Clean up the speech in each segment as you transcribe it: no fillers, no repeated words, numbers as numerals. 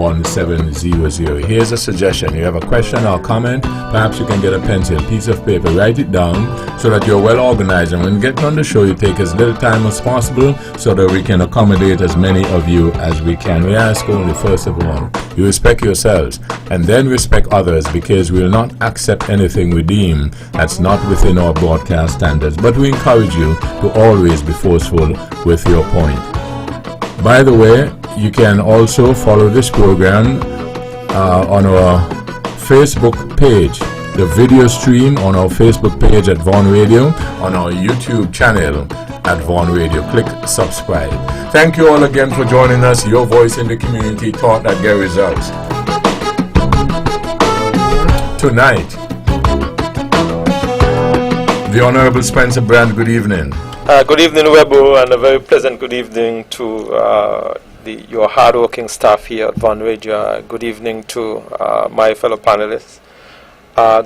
1700. Here's a suggestion. You have a question or comment, perhaps you can get a pencil, piece of paper, write it down so that you're well organized, and when getting on the show you take as little time as possible so that we can accommodate as many of you as we can. We ask only, first of all, you respect yourselves and then respect others, because we will not accept anything we deem that's not within our broadcast standards, but we encourage you to always be forceful with your point. By the way, you can also follow this program on our Facebook page, the video stream on our Facebook page at Vaughan Radio, on our YouTube channel at Vaughan Radio. Click subscribe. Thank you all again for joining us. Your voice in the community taught that get results. Tonight, the Honorable Spencer Brand, good evening. Good evening, Webbo, and a very pleasant good evening to your hard-working staff here at Vaughan Radio. Good evening to my fellow panelists.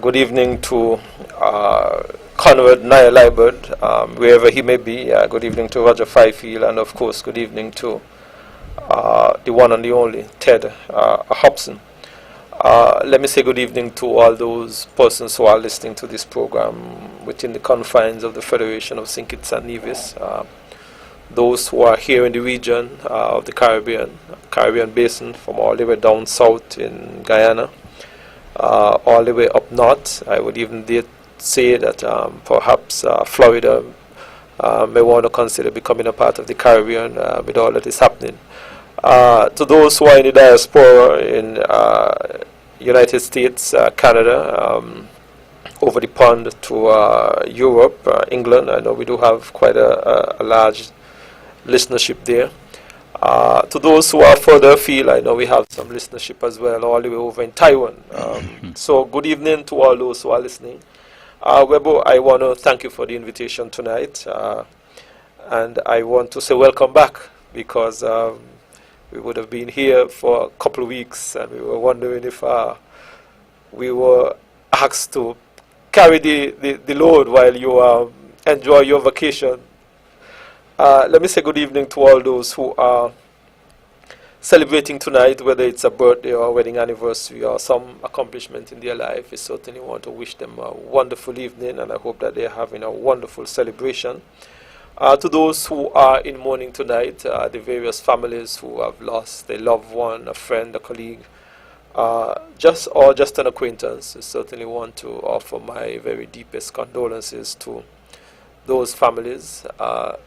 Good evening to Conrad Naya-Libert, wherever he may be. Good evening to Roger Fifield, and of course, good evening to the one and the only Ted Hobson. Let me say good evening to all those persons who are listening to this program within the confines of the Federation of St. Kitts and Nevis. Those who are here in the region of the Caribbean Basin, from all the way down south in Guyana, all the way up north. I would even dare say that perhaps Florida may want to consider becoming a part of the Caribbean with all that is happening. To those who are in the diaspora in United States, Canada, over the pond to Europe, England, I know we do have quite a large listenership there. To those who are further afield, I know we have some listenership as well, all the way over in Taiwan. So good evening to all those who are listening. Webbo, I want to thank you for the invitation tonight, and I want to say welcome back, because we would have been here for a couple of weeks, and we were wondering if we were asked to carry the load while you enjoy your vacation. Let me say good evening to all those who are celebrating tonight, whether it's a birthday or a wedding anniversary or some accomplishment in their life. We certainly want to wish them a wonderful evening, and I hope that they're having a wonderful celebration. To those who are in mourning tonight, the various families who have lost a loved one, a friend, a colleague, just an acquaintance, I certainly want to offer my very deepest condolences to those families,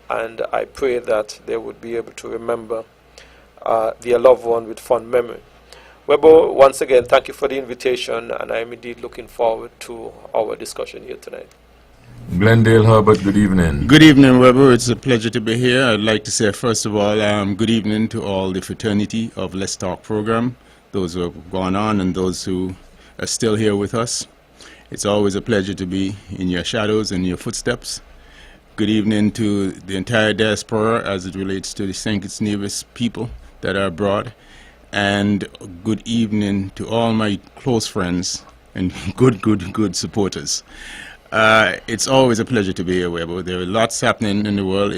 and I pray that they would be able to remember their loved one with fond memory. Webbo, once again, thank you for the invitation, and I am indeed looking forward to our discussion here tonight. Glendale Herbert, good evening. Good evening, Webbo. It's a pleasure to be here. I'd like to say, first of all, good evening to all the fraternity of Let's Talk program, those who have gone on and those who are still here with us. It's always a pleasure to be in your shadows and your footsteps. Good evening to the entire diaspora as it relates to the St. Kitts Nevis people that are abroad. And good evening to all my close friends and good supporters. It's always a pleasure to be here, Webbo. There are lots happening in the world.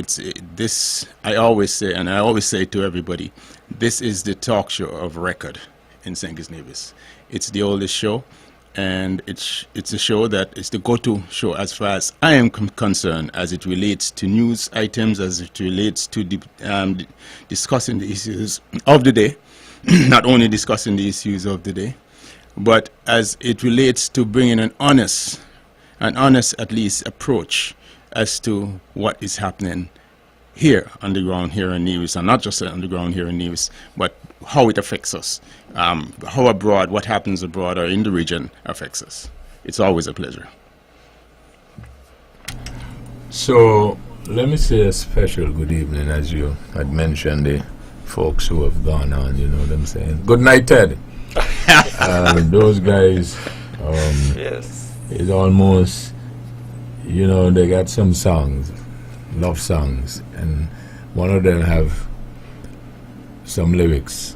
I always say, and I always say to everybody, this is the talk show of record in St. Kitts Nevis. It's the oldest show, and it's a show that is the go-to show as far as I am concerned, as it relates to news items, as it relates to discussing the issues of the day, not only discussing the issues of the day, but as it relates to bringing an honest at least approach as to what is happening here on the ground here in Nevis, and not just on the ground here in Nevis, but how it affects us, how abroad, what happens abroad or in the region affects us. It's always a pleasure. So let me say a special good evening, as you had mentioned, the folks who have gone on, you know what I'm saying. Good night, Ted. Those guys, Yes. it's almost, you know, they got some songs, love songs, and one of them have some lyrics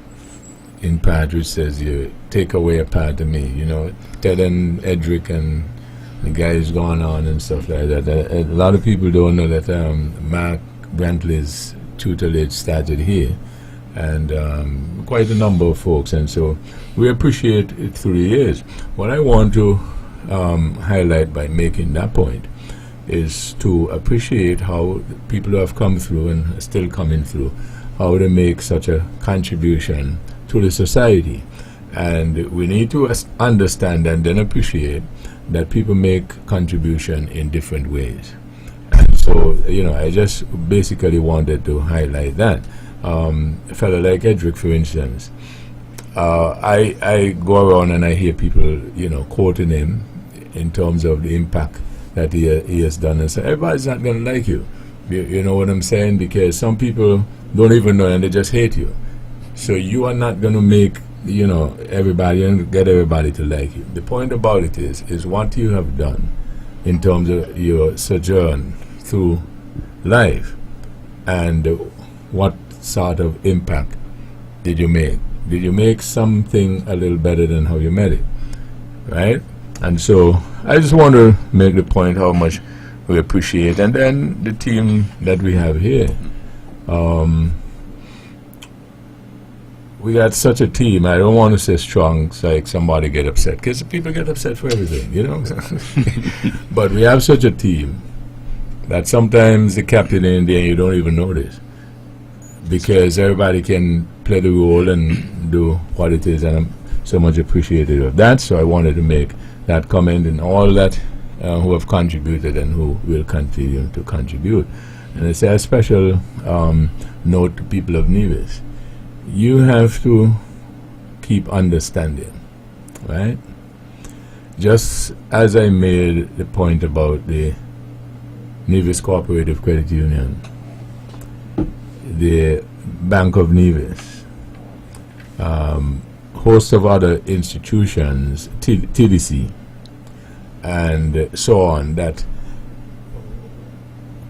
in part which says, you take away a part of me, you know. Ted and Edric and the guys going on and stuff like that. A lot of people don't know that Mark Brantley's tutelage started here, and quite a number of folks, and so we appreciate it through the years. What I want to highlight by making that point is to appreciate how people who have come through and are still coming through, how they make such a contribution to the society. And we need to understand and then appreciate that people make contribution in different ways. And so, I just basically wanted to highlight that. A fellow like Edric, for instance, I go around and I hear people, quoting him in terms of the impact that he has done, and say, everybody's not going to like you. You know what I'm saying? Because some people don't even know and they just hate you. So you are not going to make, everybody and get everybody to like you. The point about it is what you have done in terms of your sojourn through life, and what sort of impact did you make? Did you make something a little better than how you met it? Right? And so I just want to make the point how much we appreciate. And then the team that we have here. We got such a team. I don't want to say strong, so like somebody get upset, because people get upset for everything, But we have such a team that sometimes the captain in there, you don't even notice, because everybody can play the role and do what it is, and I'm so much appreciative of that. So I wanted to make that comment, and all that who have contributed and who will continue to contribute. And it's a special note to people of Nevis. You have to keep understanding, right? Just as I made the point about the Nevis Cooperative Credit Union, the Bank of Nevis, host of other institutions, TDC, and so on, that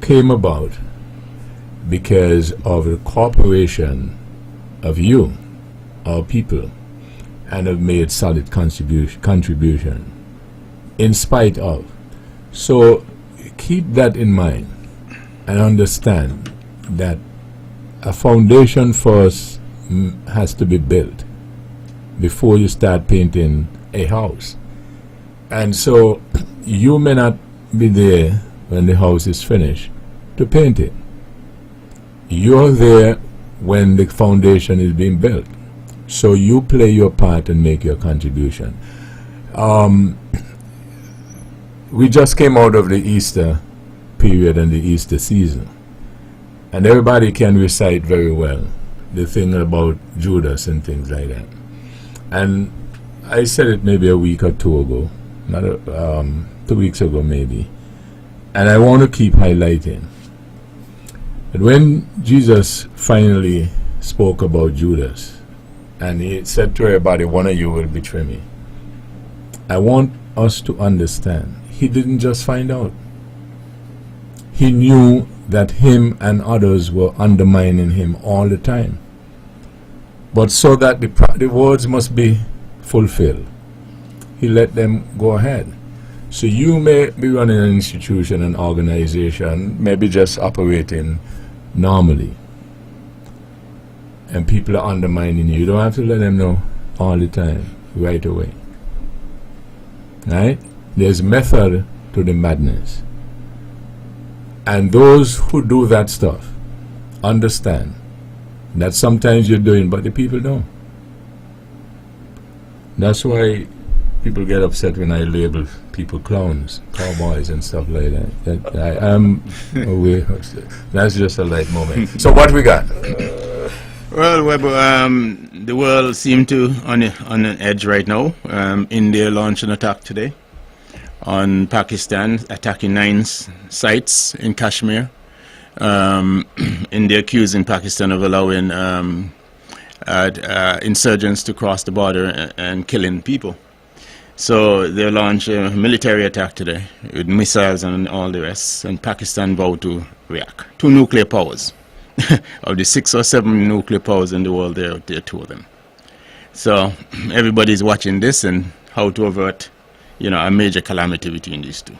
came about because of the cooperation of you, our people, and have made solid contribution in spite of. So keep that in mind and understand that a foundation first has to be built before you start painting a house. And so you may not be there when the house is finished to paint it. You're there when the foundation is being built. So you play your part and make your contribution. We just came out of the Easter period and the Easter season, and everybody can recite very well the thing about Judas and things like that. And I said it maybe a week or two ago, 2 weeks ago maybe, and I want to keep highlighting that when Jesus finally spoke about Judas and he said to everybody, one of you will betray me, I want us to understand he didn't just find out. He knew that him and others were undermining him all the time. But so that the words must be fulfilled, he let them go ahead. So you may be running an institution, an organization, maybe just operating normally, and people are undermining you. You don't have to let them know all the time, right away. Right? There's method to the madness. And those who do that stuff understand that sometimes you're doing, but the people don't. That's why people get upset when I label people clowns, cowboys, and stuff like that. I am aware. That's just a light moment. So what we got? Well, Webbo, the world seemed to on an edge right now. India launched an attack today on Pakistan, attacking 9 sites in Kashmir. India accusing Pakistan of allowing insurgents to cross the border and killing people. So they launched a military attack today with missiles and all the rest, and Pakistan vowed to react. 2 nuclear powers. Of the 6 or 7 nuclear powers in the world, there are 2 of them. So everybody's watching this and how to avert, a major calamity between these 2.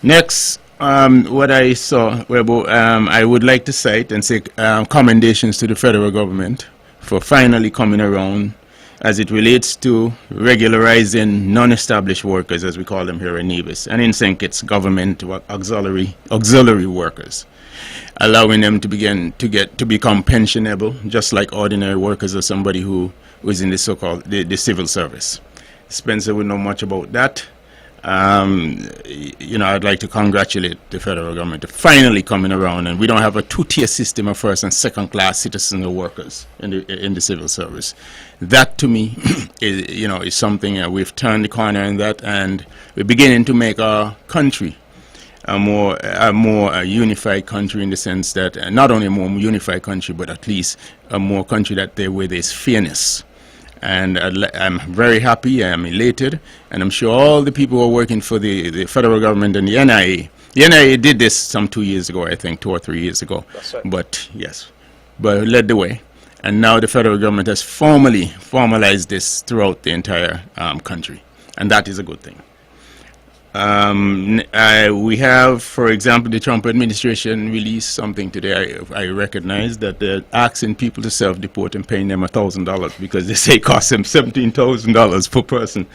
Next, What I saw, Webbo, I would like to cite and say commendations to the federal government for finally coming around as it relates to regularizing non-established workers, as we call them here in Nevis, and in St. Kitts, government auxiliary workers, allowing them to become pensionable, just like ordinary workers or somebody who was in the so-called the civil service. Spencer would know much about that. I'd like to congratulate the federal government for finally coming around, and we don't have a two-tier system of first and second-class citizens or workers in the civil service. That, to me, is something we've turned the corner in that, and we're beginning to make our country a more unified country, in the sense that not only a more unified country, but at least a more country where there's fairness. And I'm very happy, I'm elated, and I'm sure all the people who are working for the federal government and the NIA did this some 2 years ago, I think, 2 or 3 years ago. That's right. But led the way. And now the federal government has formalized this throughout the entire country, and that is a good thing. We have, for example, the Trump administration released something today. I recognize that they're asking people to self-deport and paying them $1,000 because they say it costs them $17,000 per person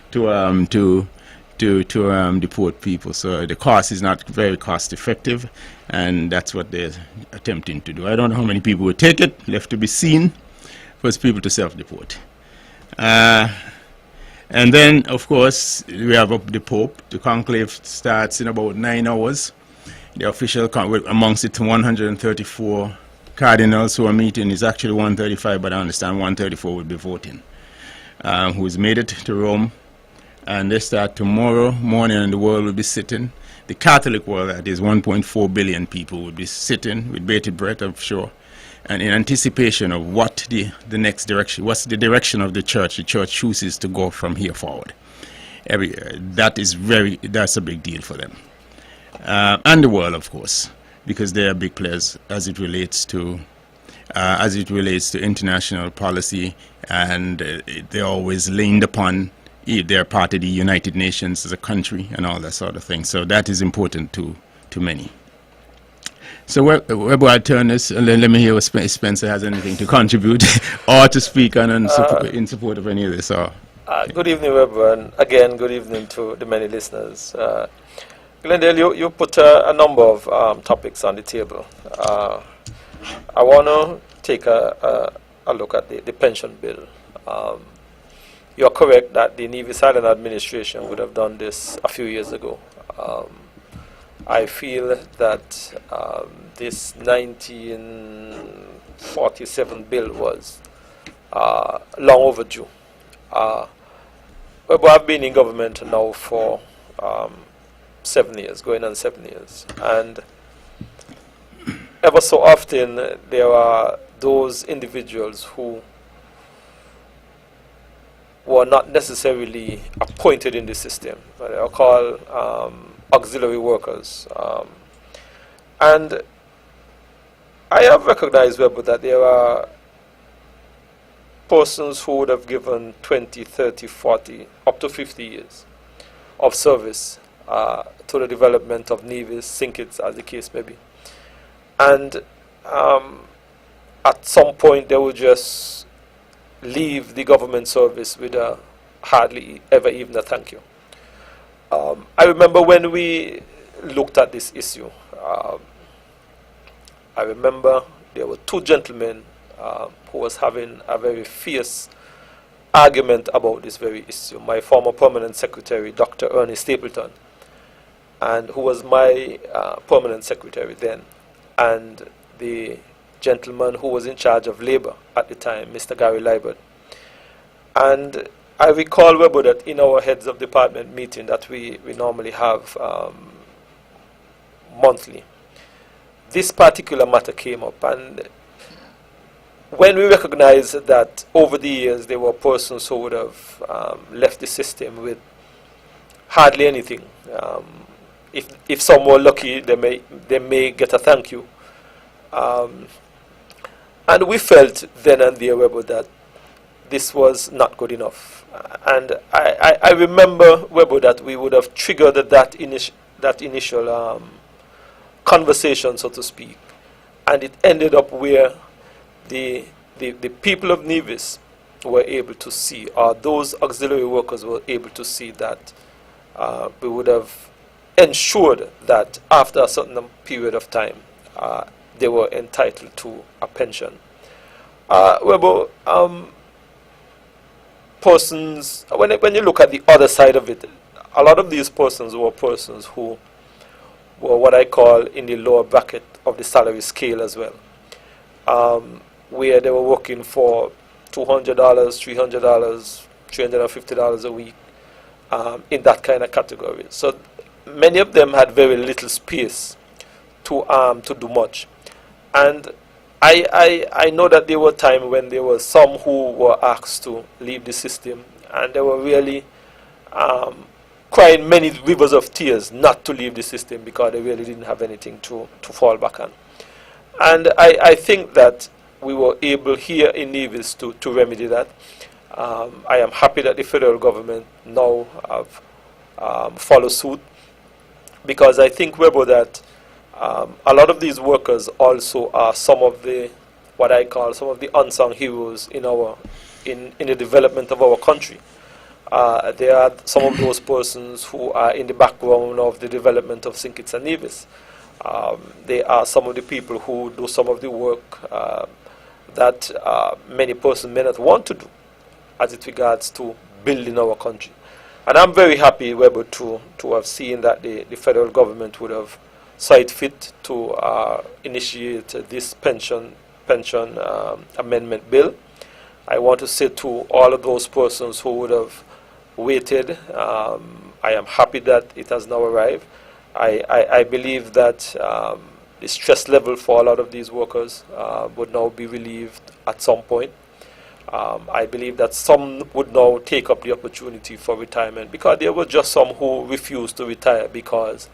to deport people. So the cost is not very cost effective, and that's what they're attempting to do. I don't know how many people will take it, left to be seen, for people to self-deport. And then, of course, we have the Pope. The conclave starts in about 9 hours. The official amongst the 134 cardinals who are meeting is actually 135, but I understand 134 will be voting, who's made it to Rome. And they start tomorrow morning, and the world will be sitting. The Catholic world, that is 1.4 billion people, will be sitting with bated breath, I'm sure, and in anticipation of what the next direction, what's the direction of the church chooses to go from here forward. That's a big deal for them. And the world, of course, because they are big players as it relates to international policy, and they're always leaned upon. They're part of the United Nations as a country and all that sort of thing. So that is important to many. So Webbo, I turn this, and then let me hear if Spencer has anything to contribute or to speak on in support of any of this. Good evening, Webbo, and again, good evening to the many listeners. Glendale, you put a number of topics on the table. I want to take a look at the pension bill. You're correct that the Nevis Island administration would have done this a few years ago. I feel that this 1947 bill was long overdue. But I've been in government now for 7 years, going on 7 years. And ever so often there are those individuals who were not necessarily appointed in the system. They are called auxiliary workers. And I have recognized, Webbo, that there are persons who would have given 20, 30, 40, up to 50 years of service to the development of Nevis, St. Kitts, as the case may be. And at some point they would just leave the government service with hardly ever even a thank you. I remember when we looked at this issue, I remember there were two gentlemen who was having a very fierce argument about this very issue. My former permanent secretary, Dr. Ernest Stapleton, and who was my permanent secretary then, and the gentleman who was in charge of labor at the time, Mr. Gary Liebert. And I recall, Webbo, that in our heads of department meeting that we normally have monthly, this particular matter came up. And when we recognized that over the years there were persons who would have left the system with hardly anything, if some were lucky, they may get a thank you. And we felt then and there, Webbo, that this was not good enough. And I remember, Webbo, that we would have triggered that initial conversation, so to speak, and it ended up where the people of Nevis were able to see, or those auxiliary workers were able to see that we would have ensured that after a certain period of time, they were entitled to a pension. Webbo, persons, when you look at the other side of it, a lot of these persons were persons who were what I call in the lower bracket of the salary scale as well, where they were working for $200, $300, $350 a week, in that kind of category. So many of them had very little space to do much. And I know that there were times when there were some who were asked to leave the system, and they were really crying many rivers of tears not to leave the system because they really didn't have anything to fall back on. And I think that we were able here in Nevis to remedy that. I am happy that the federal government now have followed suit, because I think, Webbo, that a lot of these workers also are some of the, what I call, some of the unsung heroes in the development of our country. They are some of those persons who are in the background of the development of St. Kitts and Nevis. They are some of the people who do some of the work that many persons may not want to do as it regards to building our country. And I'm very happy, Webbo, to have seen that the federal government would have saw it fit to initiate this pension amendment bill. I want to say to all of those persons who would have waited, I am happy that it has now arrived. I believe that the stress level for a lot of these workers would now be relieved at some point. I believe that some would now take up the opportunity for retirement, because there were just some who refused to retire because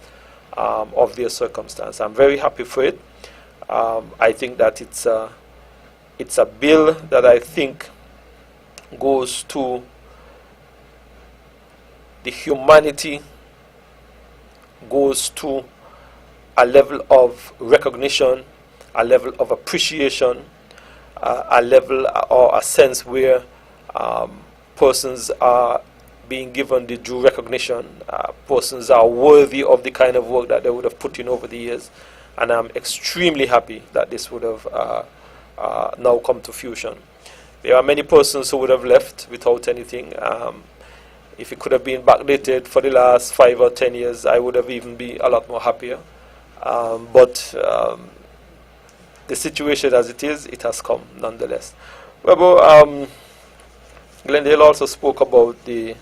of their circumstance. I'm very happy for it. I think that it's a bill that I think goes to the humanity, goes to a level of recognition, a level of appreciation, a level or a sense where persons are being given the due recognition, persons are worthy of the kind of work that they would have put in over the years. And I'm extremely happy that this would have now come to fruition. There are many persons who would have left without anything. If it could have been backdated for the last 5 or 10 years, I would have even been a lot more happier. But the situation as it is, it has come nonetheless. Webbo, Glendale also spoke about the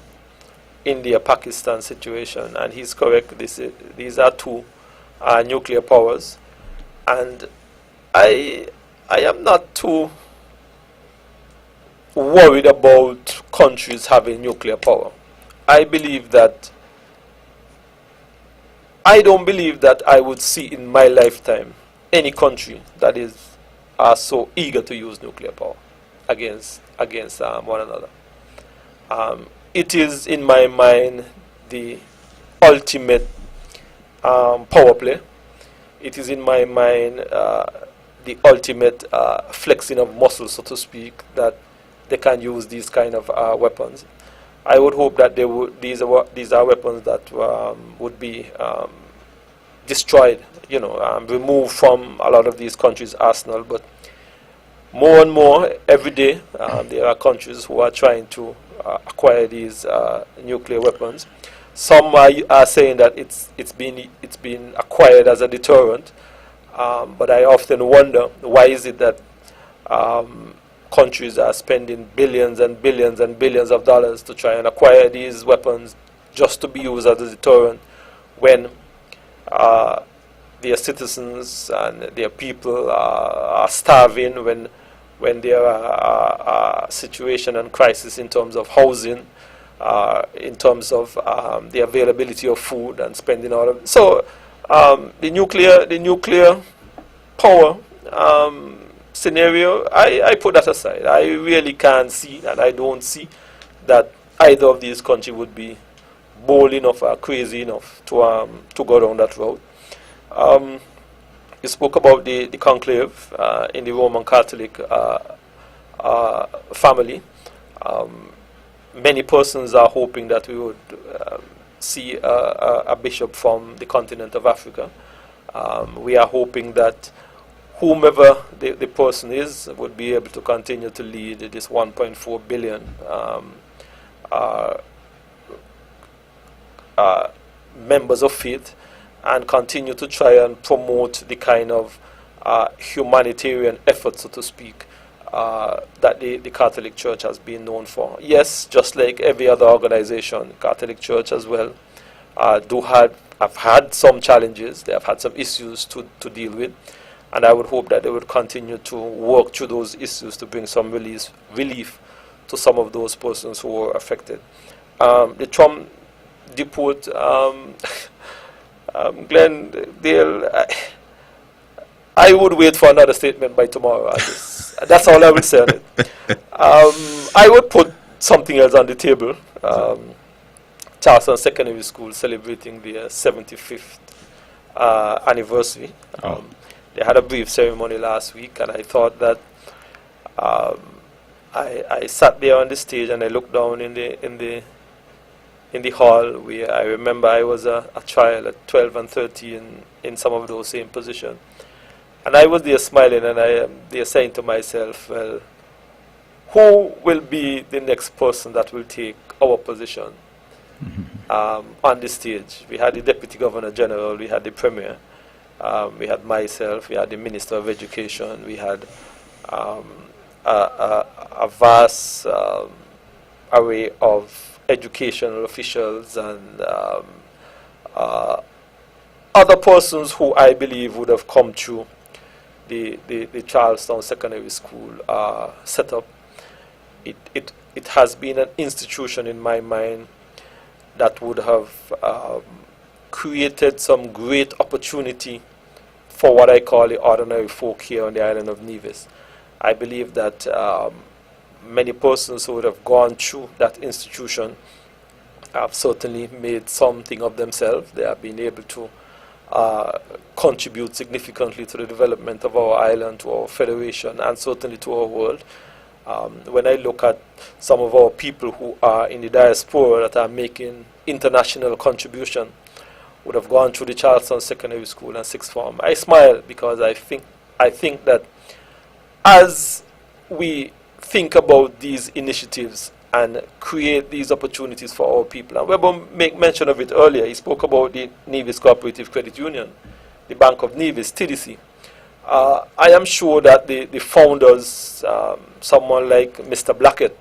India-Pakistan situation, and he's correct. These are two nuclear powers, and I am not too worried about countries having nuclear power. I don't believe that I would see in my lifetime any country that is so eager to use nuclear power against one another. It is, in my mind, the ultimate power play. It is, in my mind, the ultimate flexing of muscles, so to speak, that they can use these kind of weapons. I would hope that these are weapons that would be destroyed, removed from a lot of these countries' arsenal. But more and more every day, there are countries who are trying to acquire these nuclear weapons. Some are saying that it's been acquired as a deterrent, but I often wonder, why is it that countries are spending billions and billions and billions of dollars to try and acquire these weapons just to be used as a deterrent, when their citizens and their people are starving, when there are situation and crisis in terms of housing, in terms of the availability of food and spending all of it. So the nuclear power scenario, I put that aside. I really can't see, and I don't see that either of these countries would be bold enough or crazy enough to go down that road. you spoke about the conclave in the Roman Catholic family. Many persons are hoping that we would see a bishop from the continent of Africa. We are hoping that whomever the person is would be able to continue to lead this 1.4 billion members of faith and continue to try and promote the kind of humanitarian effort, so to speak, that the Catholic Church has been known for. Yes, just like every other organization, the Catholic Church as well have had some challenges. They have had some issues to deal with, and I would hope that they would continue to work through those issues to bring some relief to some of those persons who were affected. The Trump deport, Glenn, I would wait for another statement by tomorrow. That's all I would say on it. I would put something else on the table. Charleston Secondary School celebrating their 75th anniversary. They had a brief ceremony last week, and I thought that I sat there on the stage and I looked down in the hall where I remember I was a child at 12 and 13 in some of those same positions. And I was there smiling, and I am there saying to myself, well, who will be the next person that will take our position on the stage? We had the Deputy Governor General, we had the Premier, we had myself, we had the Minister of Education, we had a vast array of educational officials and other persons who I believe would have come through the Charlestown Secondary School setup. It has been an institution in my mind that would have created some great opportunity for what I call the ordinary folk here on the island of Nevis. I believe that many persons who would have gone through that institution have certainly made something of themselves. They have been able to contribute significantly to the development of our island, to our federation, and certainly to our world. When I look at some of our people who are in the diaspora that are making international contribution, would have gone through the Charleston Secondary School and Sixth Form, I smile because I think that as we think about these initiatives and create these opportunities for our people, and Webbo make mention of it earlier, he spoke about the Nevis Cooperative Credit Union, the Bank of Nevis, TDC. I am sure that the founders, someone like Mr. Blackett,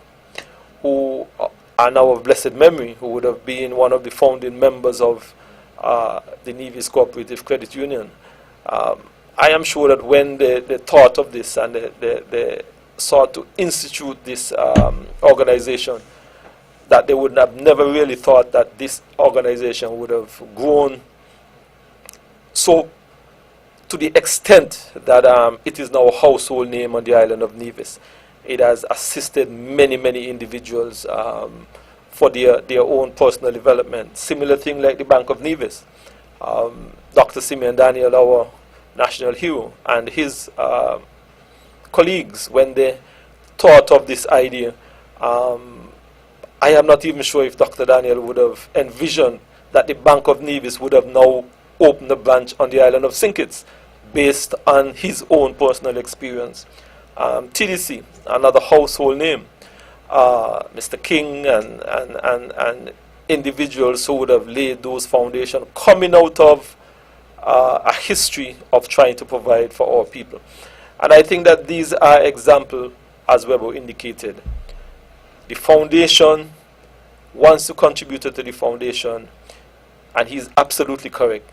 who are now of blessed memory, who would have been one of the founding members of the Nevis Cooperative Credit Union, I am sure that when they thought of this and they sought to institute this organization, that they would have never really thought that this organization would have grown so to the extent that it is now a household name on the island of Nevis. It has assisted many, many individuals for their own personal development. Similar thing like the Bank of Nevis. Dr. Simeon Daniel, our national hero, and his colleagues, when they thought of this idea, I am not even sure if Dr. Daniel would have envisioned that the Bank of Nevis would have now opened a branch on the island of St. Kitts based on his own personal experience. TDC, another household name, Mr. King and individuals who would have laid those foundations coming out of a history of trying to provide for our people. And I think that these are examples, as Webbo indicated. The foundation, once you contributed to the foundation, and he's absolutely correct,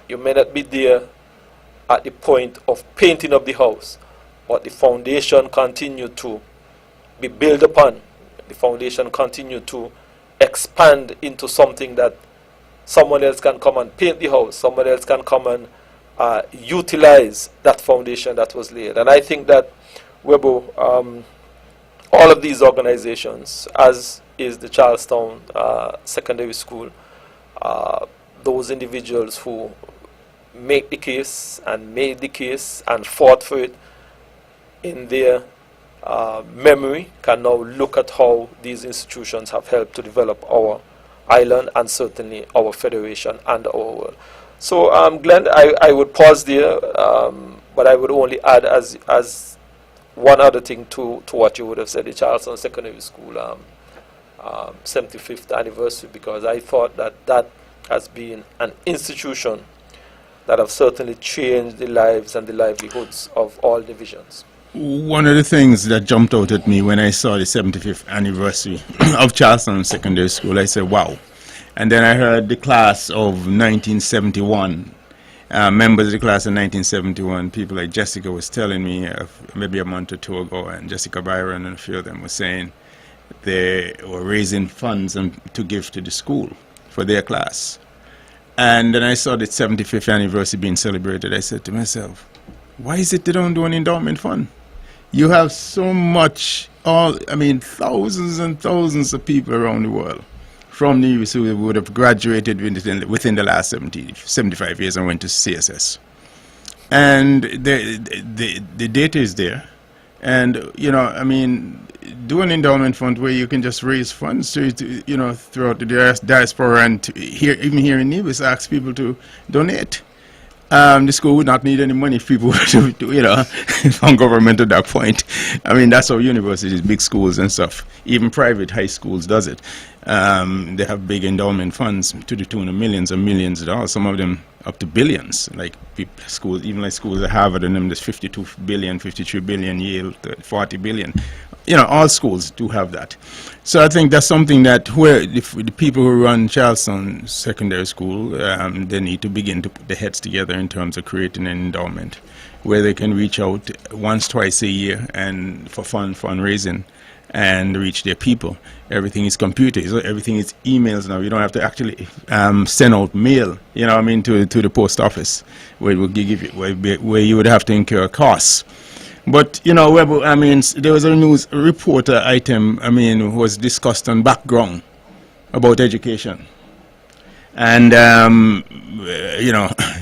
you may not be there at the point of painting up the house, but the foundation continued to be built upon. The foundation continued to expand into something that someone else can come and paint the house, someone else can come and utilize that foundation that was laid. And I think that Webbo, all of these organizations, as is the Charlestown Secondary School, those individuals who make the case and made the case and fought for it in their memory can now look at how these institutions have helped to develop our island and certainly our federation and our world. So, Glenn, I would pause there, but I would only add as one other thing to what you would have said, the Charleston Secondary School 75th anniversary, because I thought that has been an institution that have certainly changed the lives and the livelihoods of all divisions. One of the things that jumped out at me when I saw the 75th anniversary of Charleston Secondary School, I said, wow. And then I heard the class of 1971, members of the class of 1971, people like Jessica was telling me maybe a month or two ago, and Jessica Byron and a few of them were saying they were raising funds to give to the school for their class. And then I saw the 75th anniversary being celebrated. I said to myself, why is it they don't do an endowment fund? You have so much, thousands and thousands of people around the world from the US who would have graduated within the last 75 years and went to CSS. And the data is there. And, do an endowment fund where you can just raise funds to throughout the diaspora and even here in Nevis, ask people to donate. The school would not need any money if people were to, from government at that point. That's how universities, big schools and stuff, even private high schools does it. They have big endowment funds to the tune of millions and millions of dollars, some of them up to billions, like schools, even like schools at Harvard, and them there's 52 billion, 53 billion, Yale, 40 billion. All schools do have that. So I think that's something that where the people who run Charleston Secondary School, they need to begin to put their heads together in terms of creating an endowment where they can reach out once, twice a year and for fundraising and reach their people. Everything is computed. Everything is emails now. You don't have to actually send out mail, to the post office where it will give you, where you would have to incur costs. But, Webbo, there was a news reporter item, was discussed on background about education. And,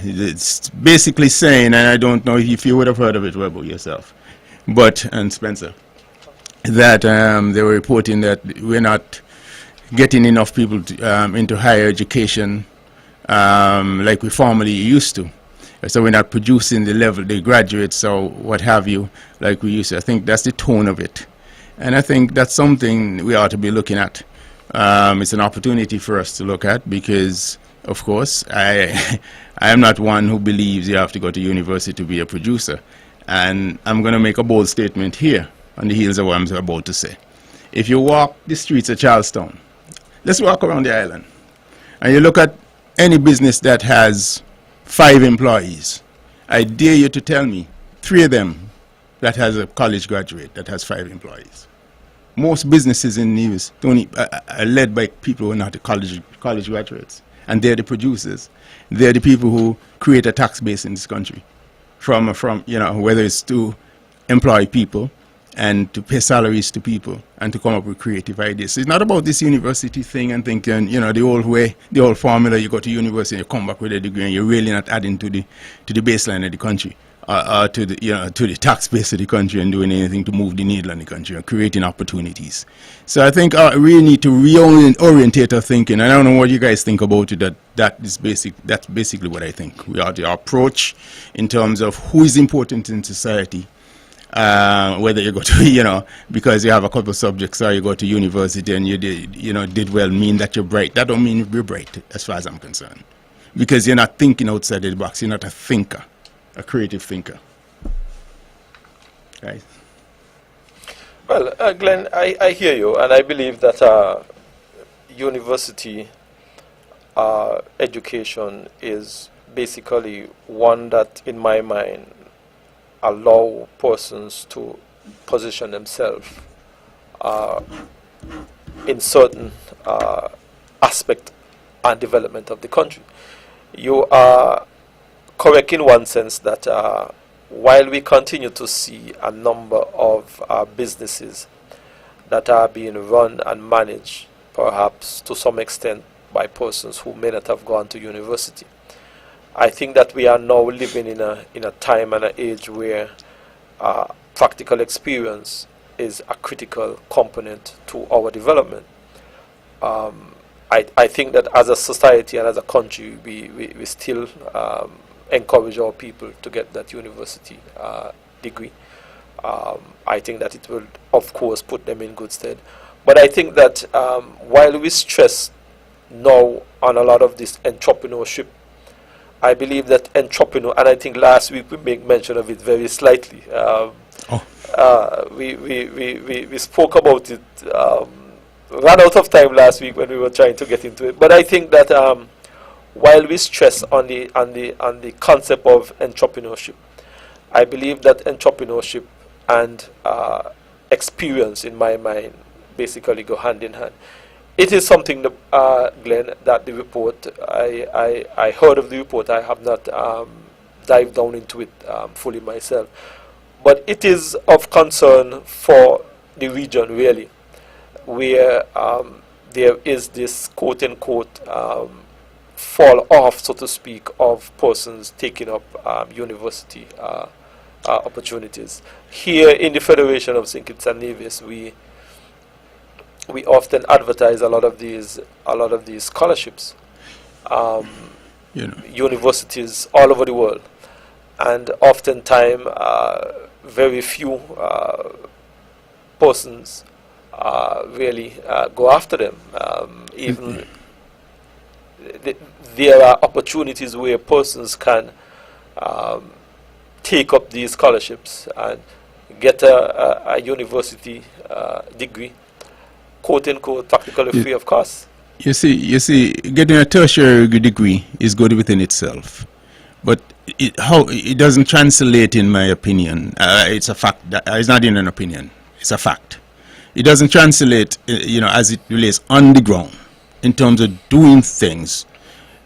it's basically saying, and I don't know if you would have heard of it, Webbo, yourself, and Spencer, that they were reporting that we're not getting enough people into higher education like we formerly used to. So we're not producing the graduates or what have you like we used to. I think that's the tone of it. And I think that's something we ought to be looking at. It's an opportunity for us to look at because, of course, I am not one who believes you have to go to university to be a producer. And I'm going to make a bold statement here on the heels of what I'm about to say. If you walk the streets of Charlestown, let's walk around the island, and you look at any business that has 5 employees, I dare you to tell me 3 of them that has a college graduate that has 5 employees. Most businesses in Nevis are led by people who are not college graduates, and they're the producers. They're the people who create a tax base in this country, from whether it's to employ people and to pay salaries to people and to come up with creative ideas. So it's not about this university thing and thinking, the old way, the old formula, you go to university and you come back with a degree and you're really not adding to the baseline of the country, to the tax base of the country and doing anything to move the needle in the country and creating opportunities. So I think we really need to reorientate our thinking. I don't know what you guys think about it, that's basically what I think. We ought to approach in terms of who is important in society. Whether you go to, because you have a couple of subjects or you go to university and you did well mean that you're bright. That don't mean you're bright as far as I'm concerned. Because you're not thinking outside the box. You're not a thinker, a creative thinker. Right? Well, Glenn, I hear you, and I believe that university education is basically one that, in my mind, allow persons to position themselves in certain aspect and development of the country. You are correct in one sense that while we continue to see a number of businesses that are being run and managed perhaps to some extent by persons who may not have gone to university, I think that we are now living in a time and an age where practical experience is a critical component to our development. I think that as a society and as a country, we still encourage our people to get that university degree. I think that it will, of course, put them in good stead. But I think that while we stress now on a lot of this entrepreneurship, I believe that entrepreneur, and I think last week we made mention of it very slightly. We spoke about it, ran out of time last week when we were trying to get into it. But I think that while we stress on the concept of entrepreneurship, I believe that entrepreneurship and experience, in my mind, basically go hand in hand. It is something, Glenn, that the report, I heard of the report. I have not dived down into it fully myself. But it is of concern for the region, really, where there is this quote-unquote fall off, so to speak, of persons taking up university opportunities. Here in the Federation of St. Kitts and Nevis, we often advertise a lot of these scholarships, universities all over the world, and oftentimes very few persons really go after them. Even there are opportunities where persons can take up these scholarships and get a university degree, quote-unquote, practically free of cost. You see, getting a tertiary degree is good within itself, but it doesn't translate, in my opinion. It's a fact. It's not even an opinion. It's a fact. It doesn't translate, as it relates on the ground in terms of doing things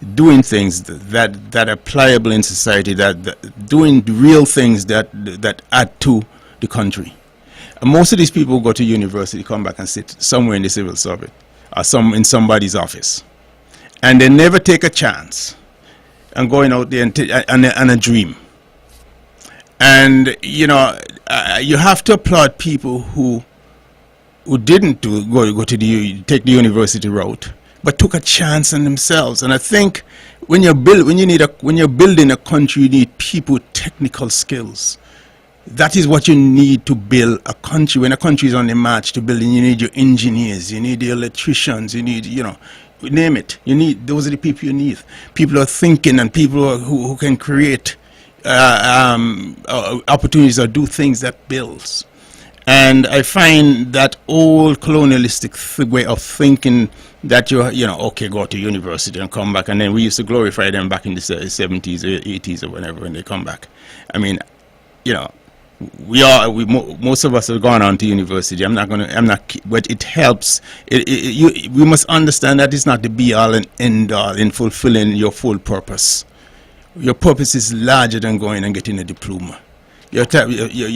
that are pliable in society, that doing real things that add to the country. Most of these people who go to university come back and sit somewhere in the civil service or in somebody's office, and they never take a chance and going out there and a dream. And you have to applaud people who didn't take the university route, but took a chance on themselves. And I think when you're building a country, you need people with technical skills. That is what you need to build a country. When a country is on the march to building, you need your engineers, you need the electricians, you need, name it. Those are the people you need. People who are thinking, and people who can create opportunities or do things that builds. And I find that old colonialistic way of thinking that okay, go to university and come back, and then we used to glorify them back in the 70s or 80s or whenever when they come back. I mean, most of us have gone on to university. But it helps. We must understand that it's not the be all and end all in fulfilling your full purpose. Your purpose is larger than going and getting a diploma. You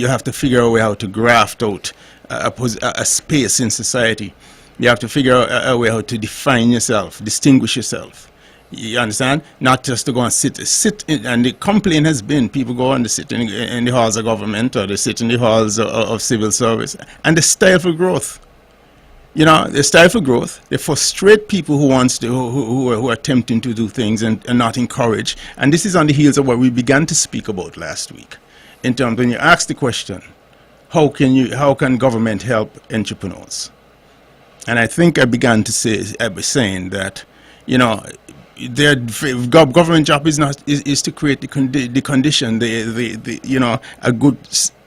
have to figure out a way how to graft out a space in society. You have to figure out a way how to define yourself, distinguish yourself. You understand? Not just to go and sit in, and the complaint has been people go and they sit in the halls of government, or they sit in the halls of civil service, and they stifle growth. They stifle growth. They frustrate people who are attempting to do things and not encourage. And this is on the heels of what we began to speak about last week. In terms, when you ask the question, how can government help entrepreneurs? And I think I began to saying that, their government job is to create the condition, a good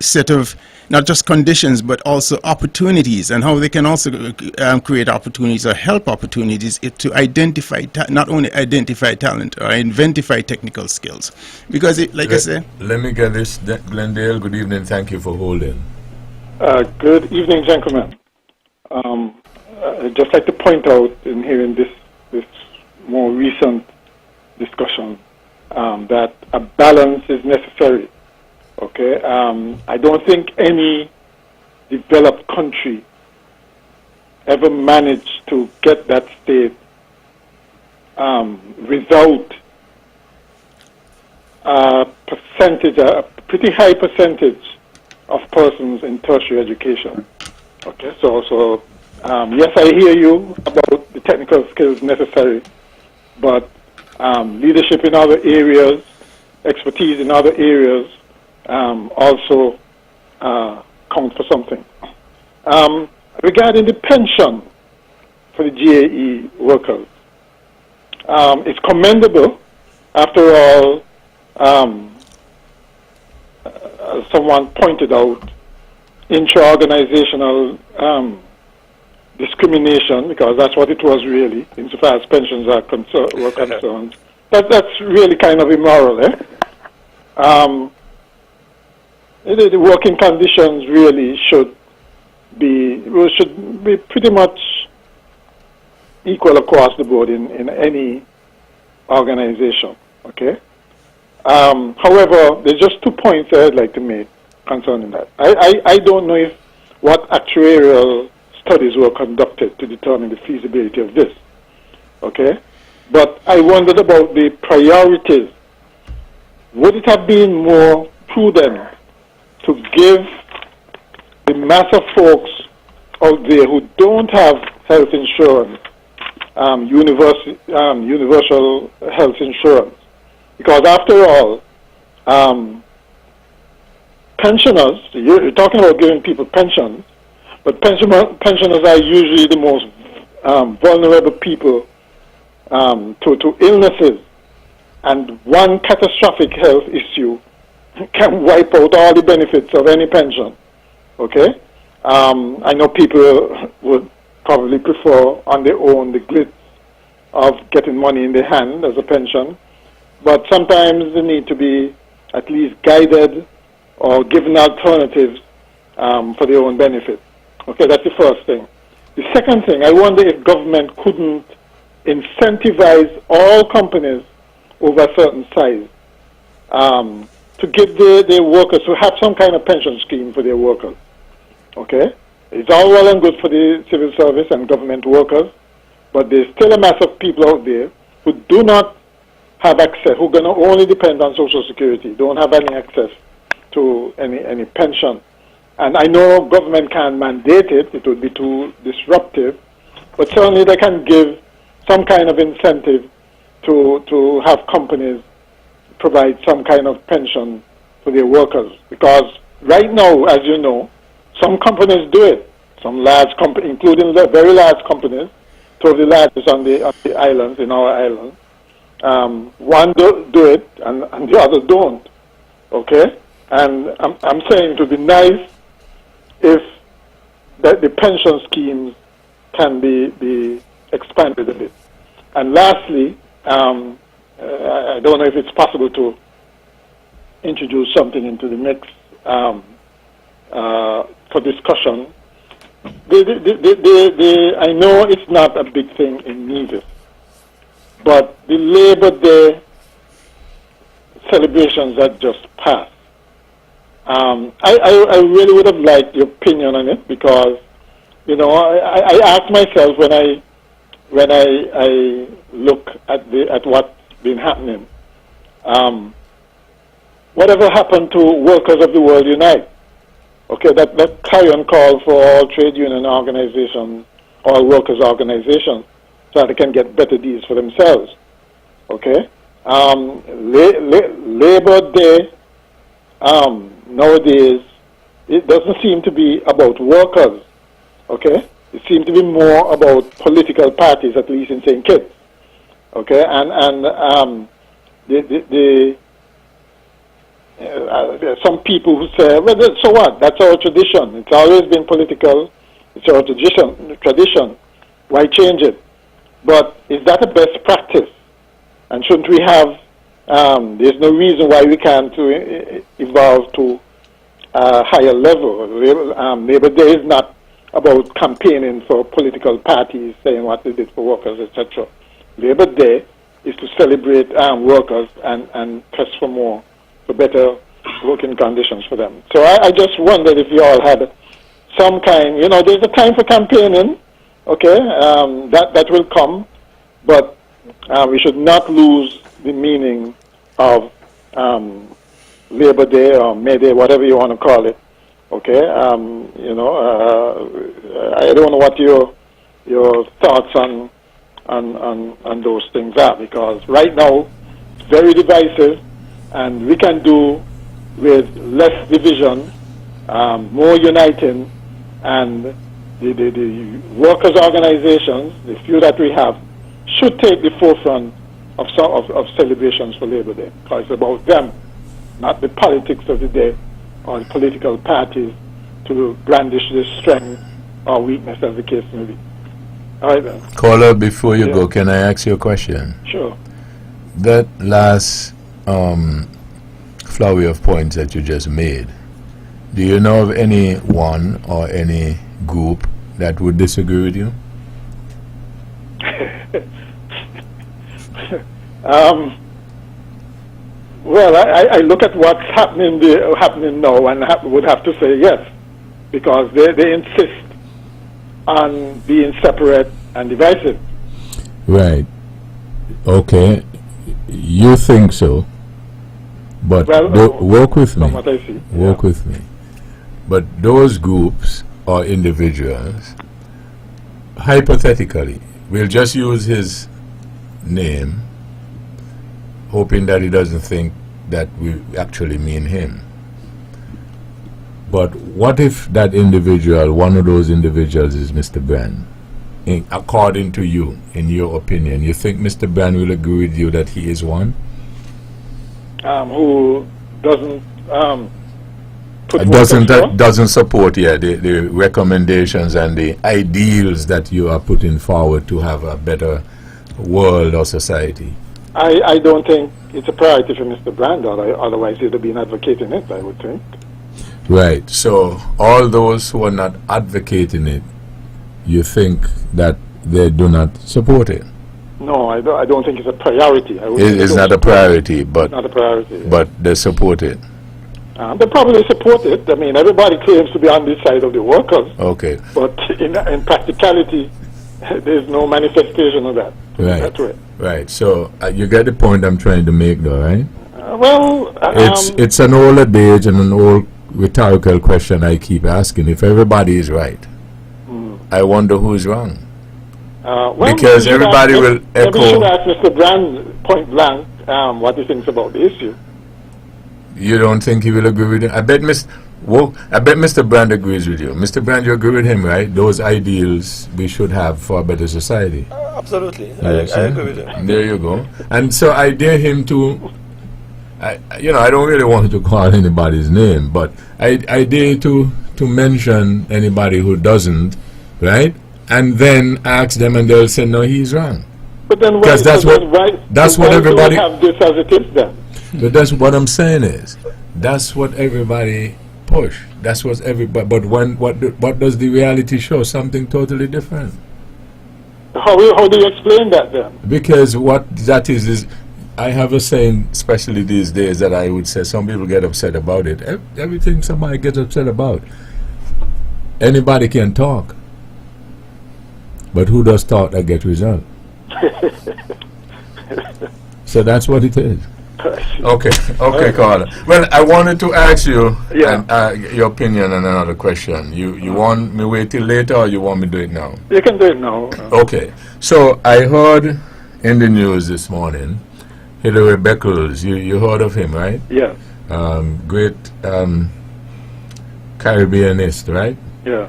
set of not just conditions but also opportunities, and how they can also create opportunities or help opportunities to identify not only identify talent or identify technical skills, because I say. Let me get this, Glendale. Good evening. Thank you for holding. Good evening, gentlemen. I'd just like to point out in hearing this more recent discussion that a balance is necessary. Okay, I don't think any developed country ever managed to get that state without percentage, a pretty high percentage of persons in tertiary education. Okay, so yes, I hear you about the technical skills necessary, but leadership in other areas, expertise in other areas also count for something. Regarding the pension for the GAE workers, it's commendable. After all, as someone pointed out, intra-organizational discrimination, because that's what it was really, insofar as pensions were concerned. That's really kind of immoral, eh? The working conditions really should be pretty much equal across the board in any organization, okay? However, there's just 2 points I'd like to make concerning that. I don't know if what actuarial studies were conducted to determine the feasibility of this, okay? But I wondered about the priorities. Would it have been more prudent to give the mass of folks out there who don't have health insurance, universal health insurance? Because after all, pensioners, you're talking about giving people pensions, but pensioners are usually the most vulnerable people to illnesses, and one catastrophic health issue can wipe out all the benefits of any pension, okay? I know people would probably prefer on their own the glitz of getting money in their hand as a pension, but sometimes they need to be at least guided or given alternatives for their own benefit. Okay, that's the first thing. The second thing, I wonder if government couldn't incentivize all companies over a certain size to give their workers, to have some kind of pension scheme for their workers. Okay? It's all well and good for the civil service and government workers, but there's still a mass of people out there who do not have access, who are going to only depend on Social Security, don't have any access to any pension. And I know government can mandate it, it would be too disruptive, but certainly they can give some kind of incentive to have companies provide some kind of pension for their workers. Because right now, as you know, some companies do it. Some large companies, including the very large companies, two of the largest on the islands, in our island. One do it and the other don't. Okay? And I'm saying it would be nice if the pension schemes can be expanded a bit. And lastly, I don't know if it's possible to introduce something into the mix for discussion. I know it's not a big thing in Nevis, but the Labor Day celebrations that just passed, I really would have liked your opinion on it, because, you know, I ask myself when I look at what's been happening, whatever happened to Workers of the World Unite? Okay, that clarion call for all trade union organizations, all workers organizations, so that they can get better deals for themselves. Okay, Labor Day nowadays, it doesn't seem to be about workers. Okay, it seems to be more about political parties, at least in St. Kitts. Okay, and some people who say, well, so what? That's our tradition. It's always been political. It's our tradition. Why change it? But is that a best practice? And shouldn't we have, there's no reason why we can't evolve to a higher level. Labor Day is not about campaigning for political parties, saying what they did for workers, etc. Labor Day is to celebrate workers and press for more, for better working conditions for them. So I just wondered if you all had some kind, you know, there's a time for campaigning, okay, that will come, but we should not lose the meaning of Labor Day or May Day, whatever you want to call it. Okay, I don't know what your thoughts on those things are, because right now it's very divisive, and we can do with less division, more uniting, and the workers' organizations, the few that we have, should take the forefront of celebrations for Labor Day, because it's about them, not the politics of the day or the political parties to brandish their strength or weakness, as the case may be. All right, then. Caller, before you go, can I ask you a question? Sure. That last flurry of points that you just made, do you know of anyone or any group that would disagree with you? Well, I look at what's happening now, and would have to say yes, because they insist on being separate and divisive. Right. Okay. You think so, but work with me. From what I see. Work with me. But those groups or individuals, hypothetically, we'll just use his name, hoping that he doesn't think that we actually mean him. But what if that individual, one of those individuals, is Mr. Brand? According to you, in your opinion, you think Mr. Brand will agree with you that he is one? Who doesn't doesn't support the recommendations and the ideals that you are putting forward to have a better world or society? I don't think it's a priority for Mr. Brand, otherwise he'd have been advocating it, I would think. Right. So all those who are not advocating it, you think that they do not support it? No, I don't think it's a priority. It's not a priority, but not a priority. But they support it. They probably support it. I mean, everybody claims to be on this side of the workers. Okay. But in practicality, there's no manifestation of that. Right. That's right. Right. So you get the point I'm trying to make, though, right? It's an old adage and an old rhetorical question I keep asking. If everybody is right, I wonder who is wrong. Because everybody will echo. Maybe you should ask Mr. Brand point blank what he thinks about the issue. You don't think he will agree with you? I bet Mr. Brand agrees with you. Mr. Brand, you agree with him, right? Those ideals we should have for a better society. Absolutely. Yes, I agree with him. There you go. And so I dare him to, I don't really want to call anybody's name, but I dare to mention anybody who doesn't, right? And then ask them, and they'll say, no, he's wrong. But then why everybody have this as it is then? But that's what I'm saying is, that's what everybody push. That's what everybody. But what does the reality show? Something totally different. How do you explain that then? Because what that is I have a saying, especially these days, that I would say some people get upset about it. Everything somebody gets upset about. Anybody can talk, but who does talk that get result? So that's what it is. Okay, Carla. Well, I wanted to ask you your opinion on another question. You want me wait till later, or you want me to do it now? You can do it now. Okay. So I heard in the news this morning, Hilary Beckles. You heard of him, right? Yeah. Great Caribbeanist, right? Yeah.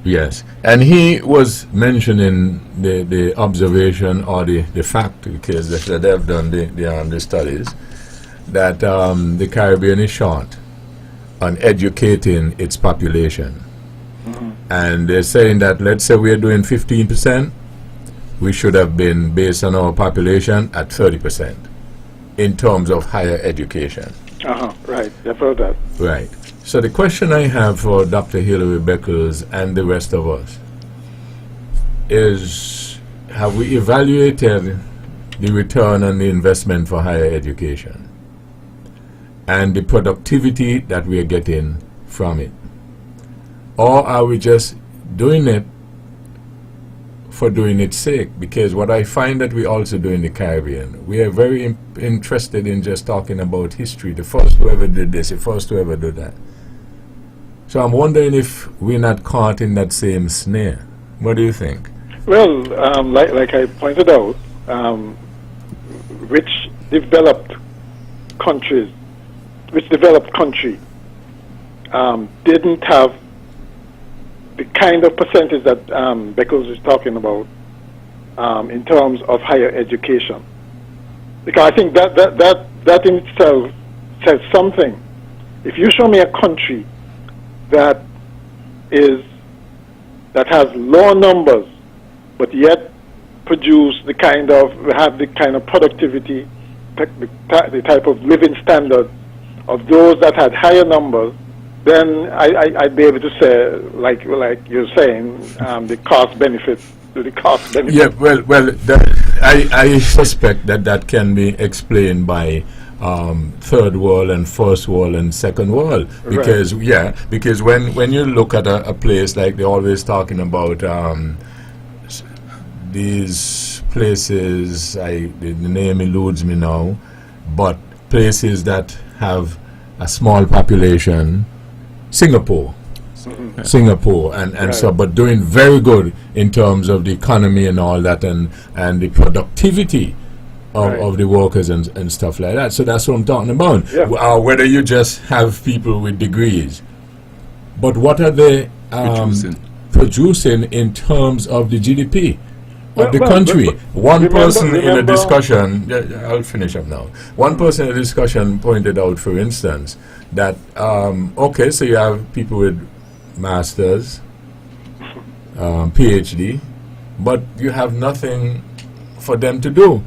Yes, and he was mentioning the observation or the fact, because that they've done the studies, that the Caribbean is short on educating its population. And they're saying that, let's say we're doing 15%, we should have been, based on our population, at 30% in terms of higher education. Right, I've heard that. Right. So the question I have for Dr. Hilary Beckles and the rest of us is, have we evaluated the return on the investment for higher education and the productivity that we are getting from it? Or are we just doing it for doing its sake, because what I find that we also do in the Caribbean, we are very interested in just talking about history, the first who ever did this, the first who ever did that. So I'm wondering if we're not caught in that same snare. What do you think? Well, like I pointed out, which developed country didn't have the kind of percentage that Beckles is talking about in terms of higher education. Because I think that in itself says something. If you show me a country that has low numbers, but yet have the kind of productivity, the type of living standard of those that had higher numbers, then I'd be able to say, like you're saying, the cost benefit. Yeah, well, I suspect that can be explained by third world and first world and second world, because because when you look at a place like they're always talking about these places, the name eludes me now, but places that have a small population, Singapore, and so, but doing very good in terms of the economy and all that, and the productivity of the workers and stuff like that. So that's what I'm talking about. Yeah. Whether you just have people with degrees, but what are they producing in terms of the GDP of the country? One person in a discussion, I'll finish up now. One person in a discussion pointed out, for instance, that okay, so you have people with masters, PhD, but you have nothing for them to do.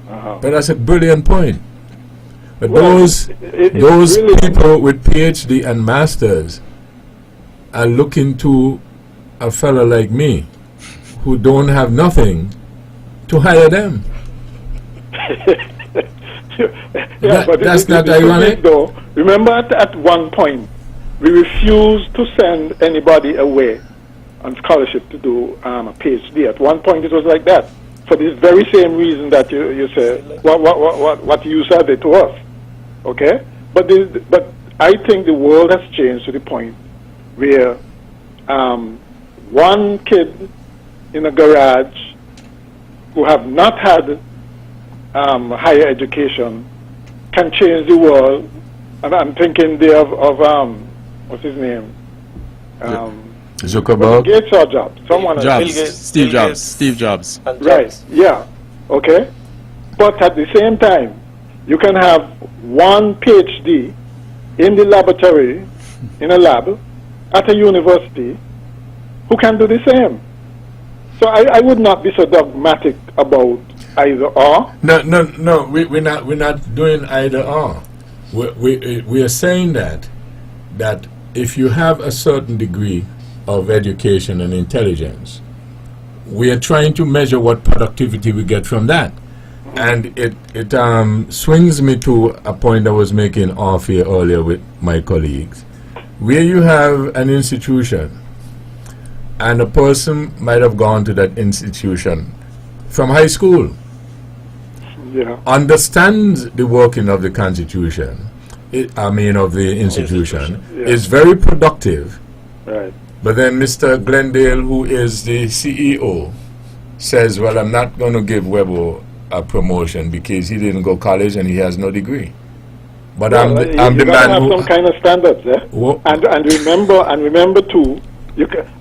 But that's a brilliant point. But those really people with PhD and masters are looking to a fellow like me, who don't have nothing, to hire them. That's not ironic. Though, remember at one point, we refused to send anybody away on scholarship to do a PhD. At one point it was like that, for this very same reason that you say, what you said it to us. Okay? But I think the world has changed to the point where one kid in a garage who have not had higher education can change the world. And I'm thinking there of what's his name? Zuckerberg? Gates or Jobs? Someone Jobs. Steve Jobs. Right, yeah. Okay? But at the same time, you can have one PhD in the laboratory, in a lab, at a university, who can do the same. So I would not be so dogmatic about either or. No, we're not doing either or. We are saying that if you have a certain degree of education and intelligence, we are trying to measure what productivity we get from that. And it swings me to a point I was making off here earlier with my colleagues, where you have an institution and a person might have gone to that institution from high school, understands the working of the constitution, of the institution, is very productive. Right. But then Mr. Glendale, who is the CEO, says, well, I'm not going to give Webbo a promotion because he didn't go college and he has no degree. But well, I'm the man have who... some kind of standards, and remember too,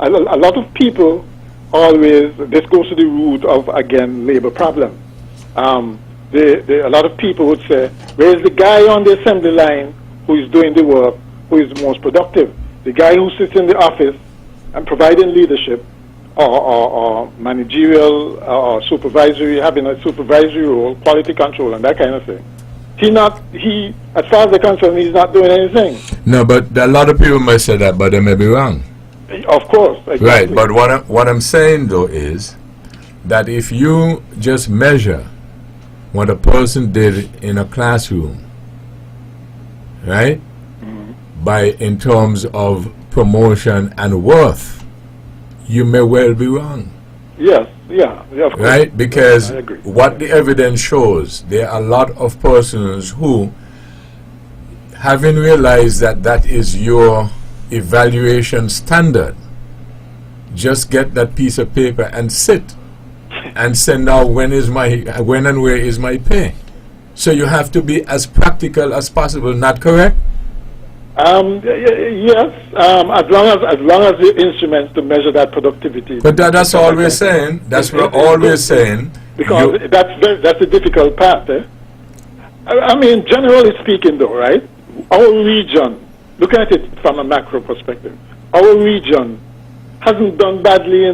a lot of people always, this goes to the root of, again, labor problem. A lot of people would say, where's the guy on the assembly line who is doing the work, who is most productive? The guy who sits in the office and providing leadership or managerial or supervisory, having a supervisory role, quality control and that kind of thing. He, as far as they're concerned, he's not doing anything. No, but a lot of people might say that, but they may be wrong. Of course, exactly. Right, but what I'm saying though is that if you just measure what a person did in a classroom, right, in terms of promotion and worth, you may well be wrong. Yes, yeah, of course. Right? Because I agree. what the evidence shows, there are a lot of persons who, having realized that that is your evaluation standard, just get that piece of paper and sit and say, now when and where is my pay? So you have to be as practical as possible, not correct? Yes, as long as the instruments to measure that productivity. But that's all we're saying. That's what all we're saying. Because that's a difficult part. I mean, generally speaking, though, right? Our region, look at it from a macro perspective. Our region hasn't done badly,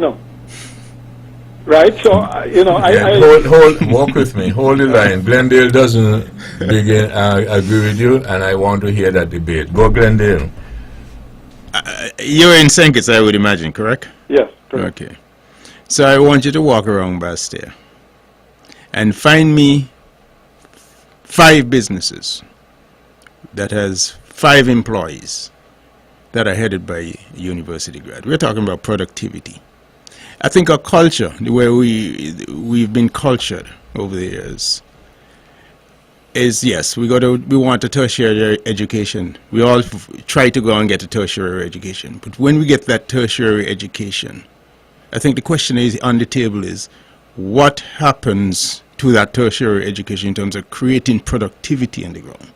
right? So, walk with me. Hold the line. Glendale doesn't agree with you, and I want to hear that debate. Go, Glendale. You're in St. Kitts, I would imagine, correct? Yes, correct. Okay. So I want you to walk around Bastille and find me 5 businesses that has 5 employees that are headed by university grad. We're talking about productivity. I think our culture, the way we've been cultured over the years, is yes, we want a tertiary education. We all try to go and get a tertiary education, but when we get that tertiary education, I think the question is on the table is, what happens to that tertiary education in terms of creating productivity on the ground,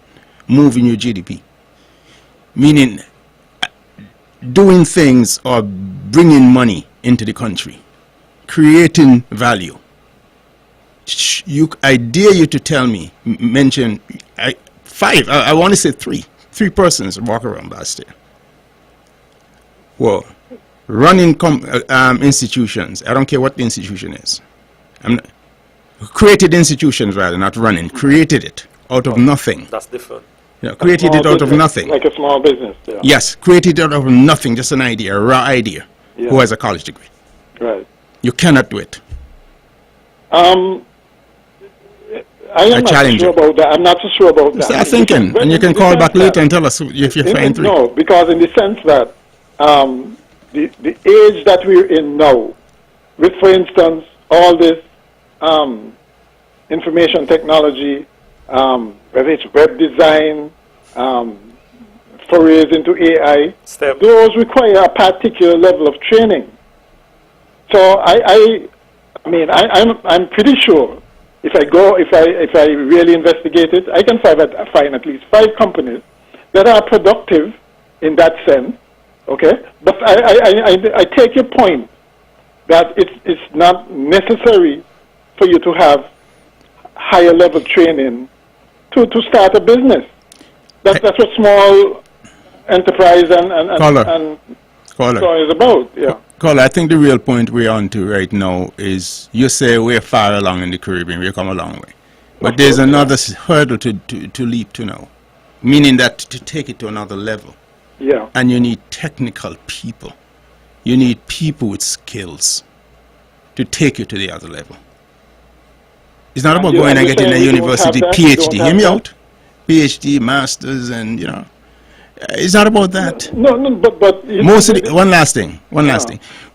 moving your GDP, meaning doing things or bringing money into the country, creating value. I dare you to tell me, mention 5, I want to say 3 persons walk around Bastille. Well, running institutions, I don't care what the institution is. Created institutions rather, not running, created it out of nothing. That's different. Created it out of nothing. Like a small business. Yeah. Yes, created it out of nothing, just an idea, a raw idea. Yeah. Who has a college degree? Right. You cannot do it. I am not so sure about that. I'm not so sure about that. Start thinking, and you can call back later and tell us if you find 3. No, because in the sense that the age that we're in now, with, for instance, all this information technology, whether it's web design, forays into AI, those require a particular level of training. So I'm pretty sure if I really investigate it, I can find at least 5 companies that are productive in that sense. Okay, but I take your point that it's not necessary for you to have higher level training to start a business. That's what small enterprise and so is about. Yeah. Carl, I think the real point we're on to right now is you say we're far along in the Caribbean, we've come a long way. But there's another hurdle to leap to now, meaning that to take it to another level. Yeah. And you need technical people. You need people with skills to take you to the other level. It's not about going and getting a university PhD. Hear me out. PhD, masters, and it's not about that. No, but one last thing.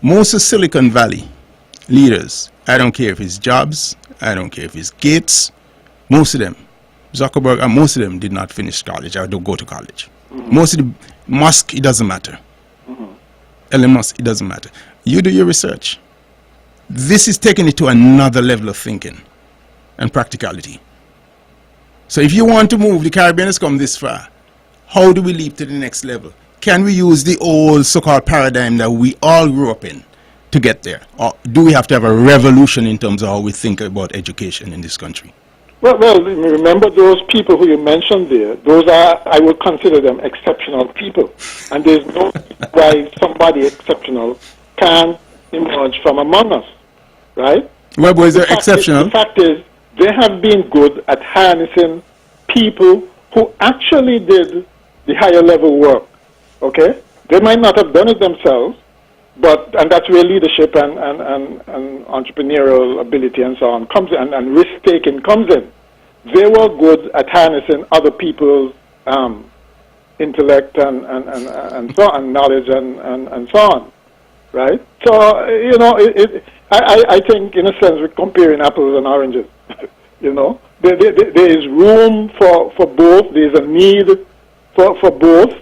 Most of Silicon Valley leaders, I don't care if it's Jobs, I don't care if it's Gates, most of them, Zuckerberg, and most of them did not finish college or don't go to college. Mm-hmm. Most of the Musk, it doesn't matter. Mm-hmm. Elon Musk, it doesn't matter. You do your research. This is taking it to another level of thinking and practicality. So if you want to move, the Caribbean has come this far. How do we leap to the next level? Can we use the old so-called paradigm that we all grew up in to get there? Or do we have to have a revolution in terms of how we think about education in this country? Well, remember those people who you mentioned there, those are, I would consider them exceptional people. And there's no why somebody exceptional can emerge from among us, right? Webbo is exceptional. The fact is, they have been good at harnessing people who actually did the higher level work, okay? They might not have done it themselves, and that's where leadership and entrepreneurial ability and so on comes in, and risk-taking comes in. They were good at harnessing other people's intellect and so on, knowledge and so on, right? So, I think, in a sense, we're comparing apples and oranges. You know, there is room for both. There is a need for both,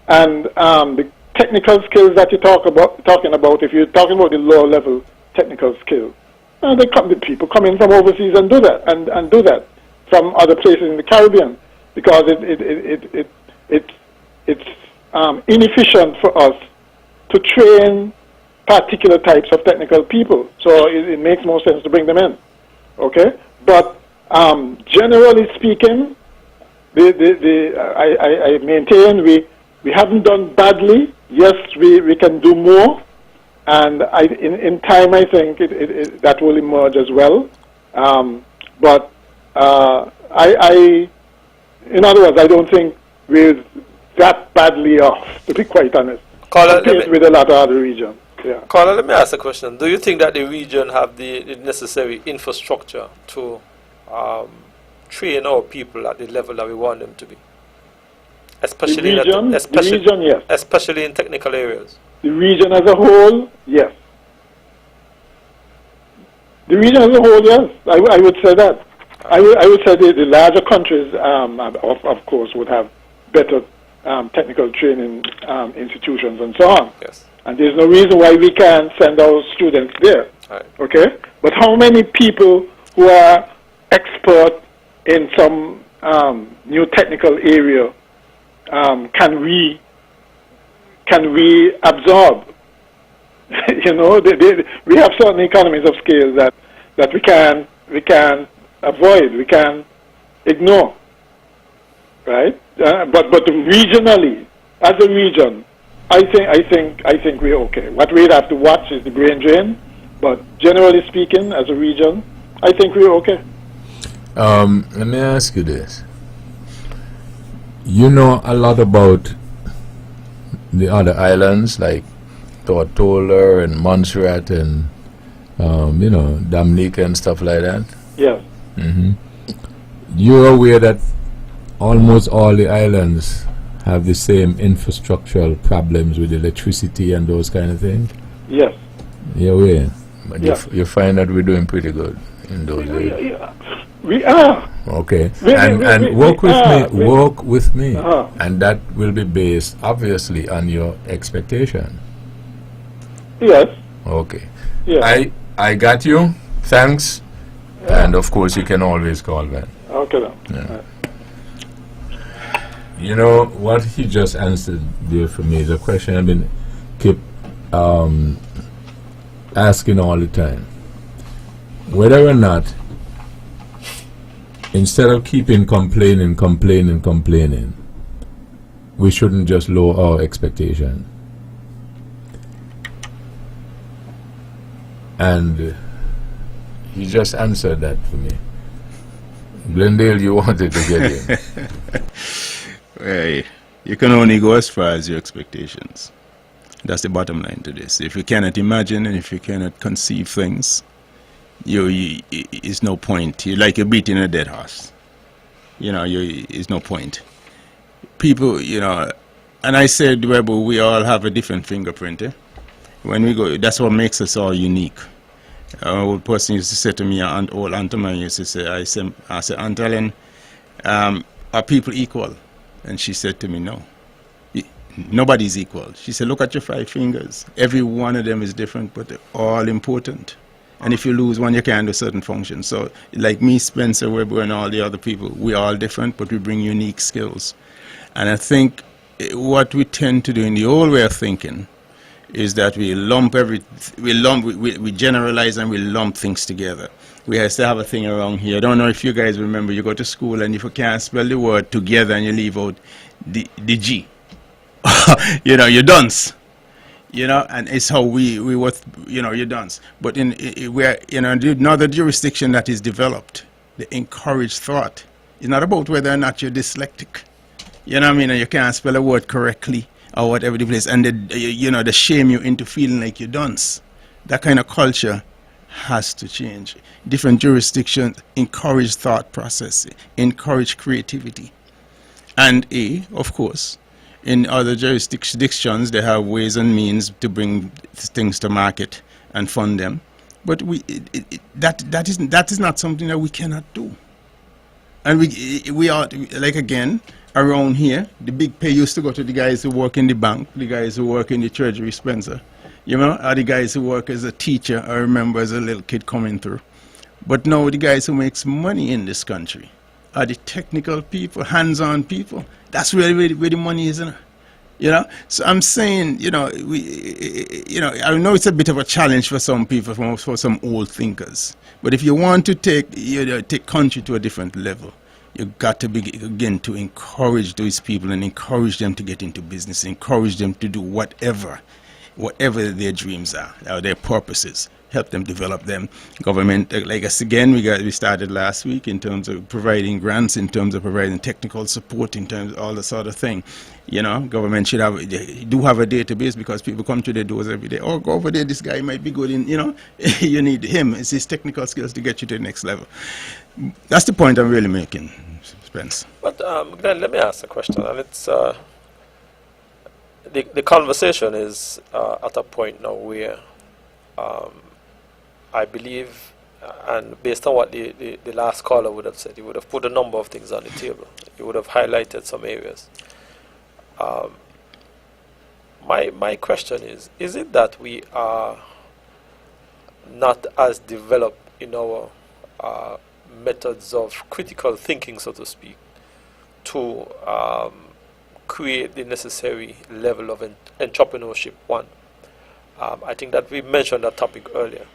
and the technical skills that you're talking about. If you're talking about the lower level technical skills, the people come in from overseas and do that, and do that from other places in the Caribbean, because it's inefficient for us to train particular types of technical people. So it makes more sense to bring them in. Okay, but generally speaking, I maintain we haven't done badly. Yes, we can do more, and in time I think that will emerge as well. But in other words, I don't think we're that badly off, to be quite honest, compared with a lot of other regions. Yeah. Carla, let me ask a question. Do you think that the region have the necessary infrastructure to train our people at the level that we want them to be? Especially the region, yes. Especially in technical areas. The region as a whole, yes. The region as a whole, yes. I would say that. I would say the larger countries, of course, would have better technical training institutions and so on. Yes. And there's no reason why we can't send our students there. Right. Okay? But how many people who are expert in some new technical area can we absorb? You know, we have certain economies of scale that we can avoid, we can ignore, right? But regionally, as a region, I think we're okay. What we'd have to watch is the brain drain, but generally speaking, as a region, I think we're okay. Let me ask you this. You know a lot about the other islands like Tortola and Montserrat and Dominica and stuff like that? Yes. Mm-hmm. You're aware that almost all the islands have the same infrastructural problems with electricity and those kind of things? Yes. You're aware? But Yeah. you find that we're doing pretty good in those areas? We are. Okay. We Work with me. Uh-huh. And that will be based, obviously, on your expectation. Yes. Okay. Yes. I got you. Thanks. Yeah. And, of course, you can always call back. Okay then. Yeah. You know, what he just answered there for me is a question I've been keep asking all the time. Whether or not, instead of keeping complaining, we shouldn't just lower our expectation. And he just answered that for me. Glendale, you wanted to get in. Well, you can only go as far as your expectations. That's the bottom line to this. If you cannot imagine and if you cannot conceive things, it's no point. You're like you're beating a dead horse. It's no point. People, and I said, Webbo, we all have a different fingerprint. When we go, that's what makes us all unique. An old person used to say to me, old Aunt Mary used to say, I said, Aunt Ellen, are people equal? And she said to me, no. Nobody's equal. She said, look at your 5 fingers. Every one of them is different, but they're all important. And if you lose one, you can't do certain functions. So like me, Spencer, Webbo, and all the other people, we're all different, but we bring unique skills. And I think what we tend to do in the old way of thinking is that we generalize and we lump things together. We used to have a thing around here. I don't know if you guys remember, you go to school and if you can't spell the word together and you leave out the G, you're dunce. And it's how you're dunce. But we're in another jurisdiction that is developed, the encouraged thought. It's not about whether or not you're dyslexic. You know what I mean? And you can't spell a word correctly or whatever the place. And they shame you into feeling like you're dunce. That kind of culture has to change. Different jurisdictions encourage thought process, encourage creativity. And of course, in other jurisdictions, they have ways and means to bring things to market and fund them. But that is not something that we cannot do. And we are, like, again, around here, the big pay used to go to the guys who work in the bank, the guys who work in the treasury, Spencer, you know, or the guys who work as a teacher. I remember as a little kid coming through. But now the guys who makes money in this country are the technical people, hands-on people. That's really where the money is, isn't it? You know, so I'm saying, you know, I know it's a bit of a challenge for some people, for some old thinkers. But if you want to take country to a different level, you've got to begin to encourage those people and encourage them to get into business, encourage them to do whatever their dreams are, or their purposes. Help them develop them. Government, like us again, we started last week in terms of providing grants, in terms of providing technical support, in terms of all the sort of thing. You know, government should have a database, because people come to their doors every day. Oh, go over there, this guy might be good in, you know, you need him. It's his technical skills to get you to the next level. That's the point I'm really making, Spence. But Glenn, let me ask a question, and it's the conversation is at a point now where I believe, and based on what the last caller would have said, he would have put a number of things on the table. He would have highlighted some areas. My question is it that we are not as developed in our methods of critical thinking, so to speak, to create the necessary level of entrepreneurship? One, I think that we mentioned that topic earlier.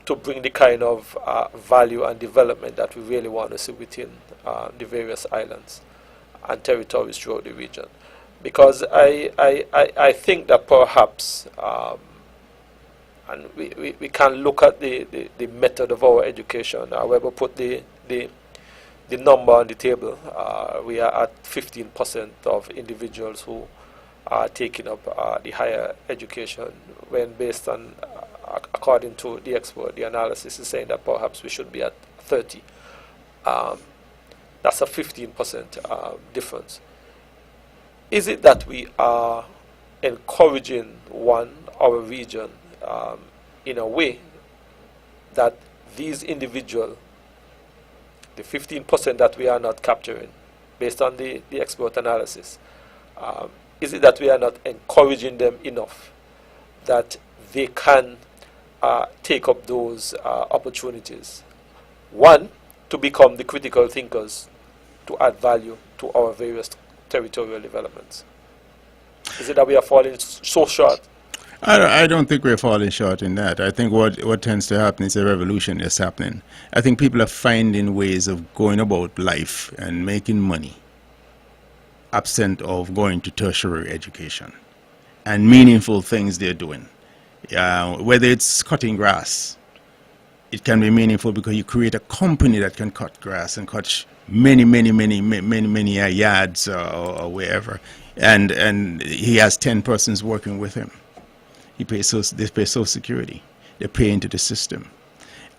To bring the kind of value and development that we really want to see within the various islands and territories throughout the region. Because I think that perhaps, and we can look at the method of our education. Webbo put the number on the table. We are at 15% of individuals who are taking up the higher education, when based on according to the expert, the analysis is saying that perhaps we should be at 30. That's a 15% difference. Is it that we are encouraging our region in a way that these individuals, the 15% that we are not capturing, based on the expert analysis, is it that we are not encouraging them enough that they can take up those opportunities? One, to become the critical thinkers to add value to our various territorial developments. Is it that we are falling so short? I don't think we're falling short in that. I think what tends to happen is a revolution that's happening. I think people are finding ways of going about life and making money absent of going to tertiary education, and meaningful things they're doing. Whether it's cutting grass, it can be meaningful because you create a company that can cut grass and cut many yards or wherever, and he has 10 persons working with him. They pay Social Security. They pay into the system.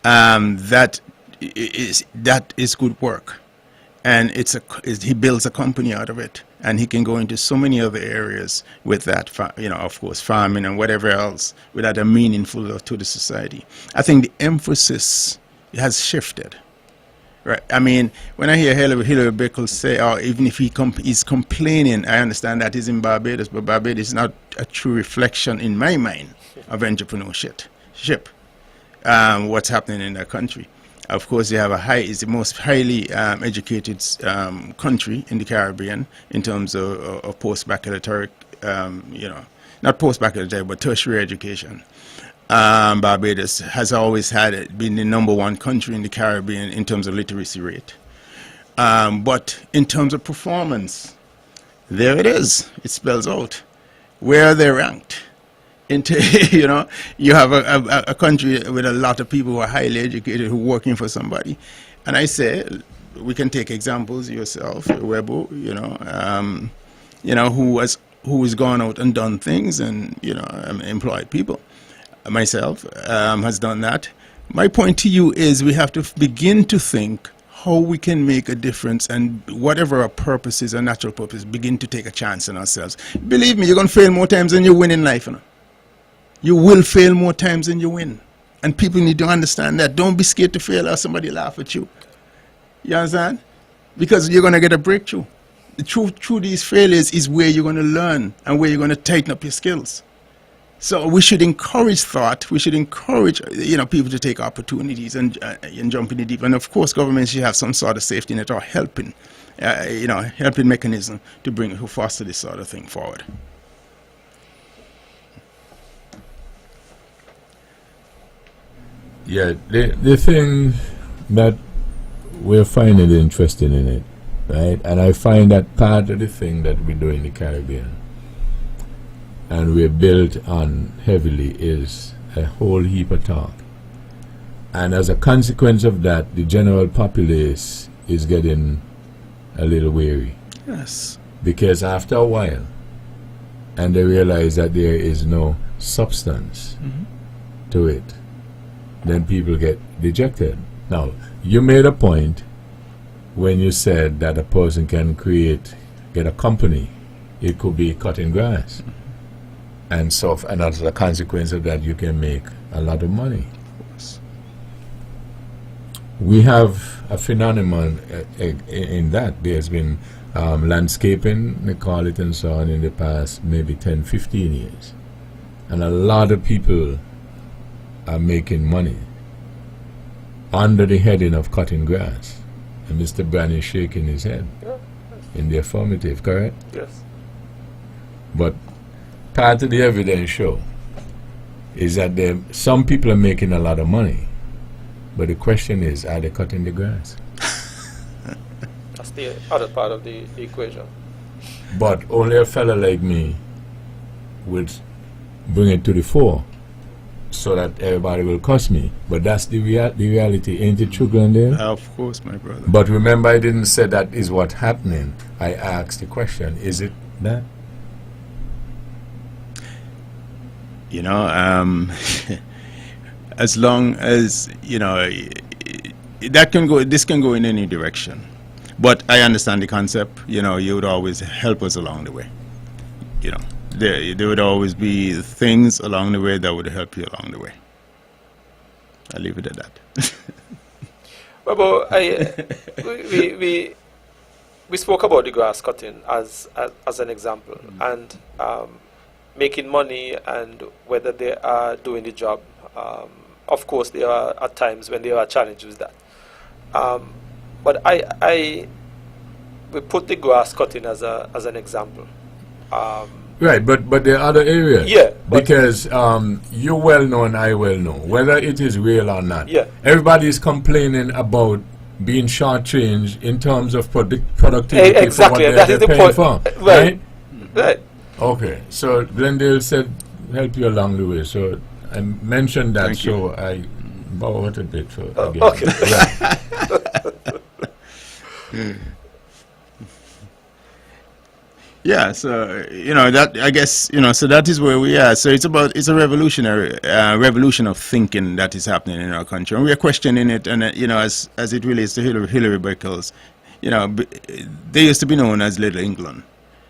That is good work, and he builds a company out of it, and he can go into so many other areas with that. Of course, farming and whatever else, without a meaningful to the society. I think the emphasis has shifted. Right. I mean, when I hear Hillary Bickle say, "Oh, even if he's complaining," I understand that he's in Barbados, but Barbados is not a true reflection, in my mind, of entrepreneurship. What's happening in that country? Of course, it's the most highly educated country in the Caribbean in terms of post-baccalaureate, not post-baccalaureate, but tertiary education. Barbados has always been the #1 country in the Caribbean in terms of literacy rate. But in terms of performance, there it is. It spells out where they're ranked. You have a country with a lot of people who are highly educated, who are working for somebody. And I say, we can take examples, yourself, Webbo, who has gone out and done things and, employed people. Myself has done that. My point to you is we have to begin to think how we can make a difference, and whatever our purpose is, our natural purpose, begin to take a chance on ourselves. Believe me, you're going to fail more times than you win in life. You will fail more times than you win. And people need to understand that. Don't be scared to fail or somebody laugh at you. You understand? Because you're going to get a breakthrough. Through these failures is where you're going to learn and where you're going to tighten up your skills. So we should encourage thought. We should encourage, people to take opportunities and jump in the deep. And of course, governments should have some sort of safety net or helping mechanism to foster this sort of thing forward. Yeah, the thing that we're finding interesting in it, right? And I find that part of the thing that we do in the Caribbean, and we're built on heavily, is a whole heap of talk. And as a consequence of that, the general populace is getting a little weary. Yes. Because after a while, and they realize that there is no substance to it, then people get dejected. Now, you made a point when you said that a person can get a company. It could be cutting grass. And so, and as a consequence of that, you can make a lot of money. We have a phenomenon in that. There's been landscaping, they call it, and so on in the past maybe 10, 15 years. And a lot of people are making money under the heading of cutting grass. And Mr. Brand is shaking his head in the affirmative, correct? Yes. But part of the evidence show is that some people are making a lot of money, but the question is, are they cutting the grass? That's the other part of the equation. But only a fella like me would bring it to the fore so that everybody will cuss me. But that's the reality. Ain't it true, Glendale? Of course, my brother. But remember, I didn't say that is what's happening. I asked the question, is it that? As long as, this can go in any direction. But I understand the concept. You would always help us along the way. There would always be things along the way that would help you along the way. I'll leave it at that. Webbo, we spoke about the grass cutting as an example, and making money and whether they are doing the job. Of course, there are at times when there are challenges with that. But we put the grass cutting as an example. Right, but there are other areas. Yeah. Because you well know and I well know, whether it is real or not. Yeah. Everybody is complaining about being shortchanged in terms of productivity. Exactly, for what that is the point. For, Right. Right. Okay, so Glendale said help you along the way. So I mentioned that, Thank so I borrowed a bit for again. Okay. Yeah, so that, I guess, so that is where we are. So it's a revolution of thinking that is happening in our country, and we are questioning it. And as it relates to Hillary Beckles, they used to be known as Little England.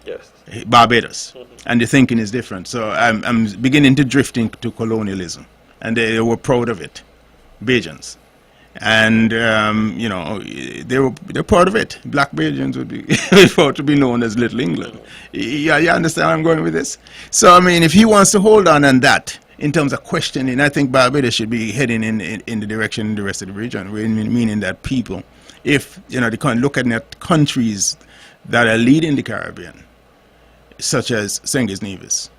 Yes. Barbados, and the thinking is different. So I'm beginning to drift into colonialism, and they were proud of it, Bajans, and they're proud of it. Black Bajans would be proud to be known as Little England. You understand where I'm going with this? So I mean, if he wants to hold on that in terms of questioning, I think Barbados should be heading in the direction of the rest of the region, meaning that people, if they can look at countries that are leading the Caribbean, such as St. Kitts Nevis,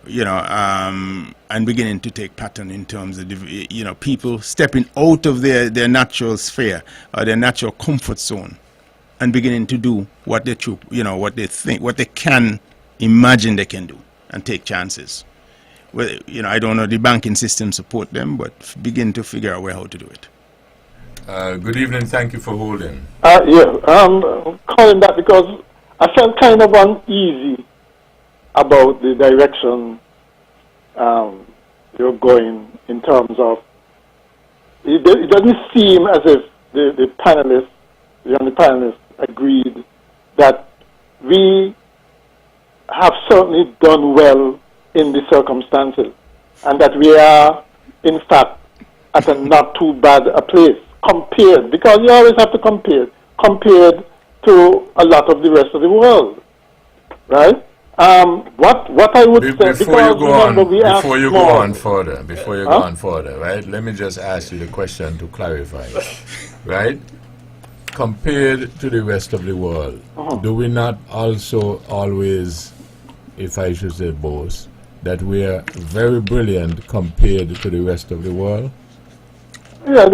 and beginning to take pattern in terms of people stepping out of their natural sphere or their natural comfort zone, and beginning to do what they think, what they can imagine they can do, and take chances. Well, I don't know the banking system support them, but begin to figure out how to do it. Good evening. Thank you for holding. Calling that because I felt kind of uneasy about the direction you're going in terms of it doesn't seem as if the panelists agreed that we have certainly done well in the circumstances, and that we are in fact at a not too bad a place compared, because you always have to compare, compared to a lot of the rest of the world, right? What I would say, because remember we asked before you go on further, right? Let me just ask you the question to clarify, right? Compared to the rest of the world, do we not also always, if I should say boast, that we are very brilliant compared to the rest of the world? Yeah,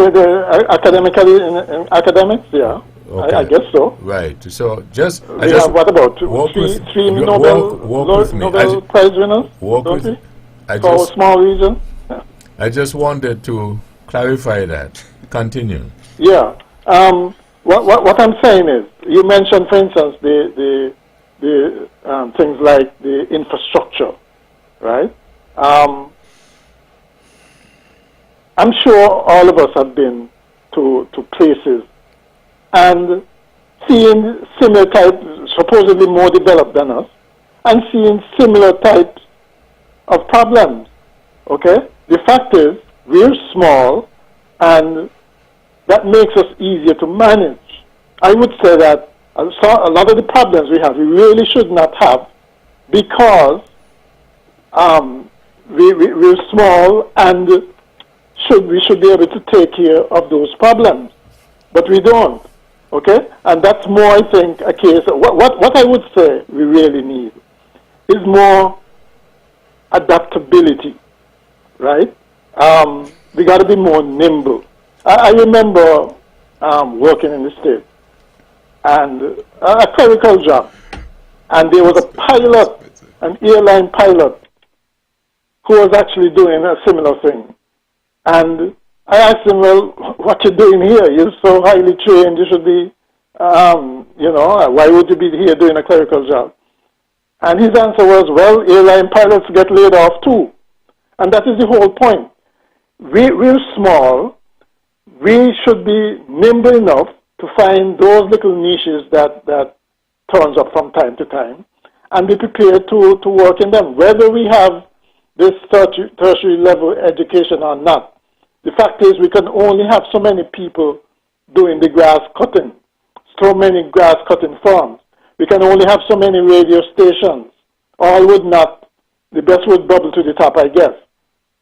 academically, in academics, yeah. Okay. I guess so. Right. So just we have what about three Nobel Prize winners? For a small region. Yeah. I just wanted to clarify that. Continue. Yeah. What I'm saying is, you mentioned, for instance, the things like the infrastructure, right? I'm sure all of us have been to places and seeing similar types, supposedly more developed than us, and seeing similar types of problems, okay? The fact is, we're small, and that makes us easier to manage. I would say that a lot of the problems we have, we really should not have, because we're small, and we should be able to take care of those problems, but we don't. Okay, and that's more, I think, a case. What I would say we really need is more adaptability, right? We got to be more nimble. I remember working in the States and a clerical job, and there was a pilot, an airline pilot, who was actually doing a similar thing, and I asked him, well, what you doing here? You're so highly trained, you should be, why would you be here doing a clerical job? And his answer was, well, airline pilots get laid off too. And that is the whole point. We're small. We should be nimble enough to find those little niches that turns up from time to time and be prepared to work in them, whether we have this tertiary level education or not. The fact is, we can only have so many people doing the grass cutting, so many grass cutting farms. We can only have so many radio stations. All would not, the best would bubble to the top, I guess,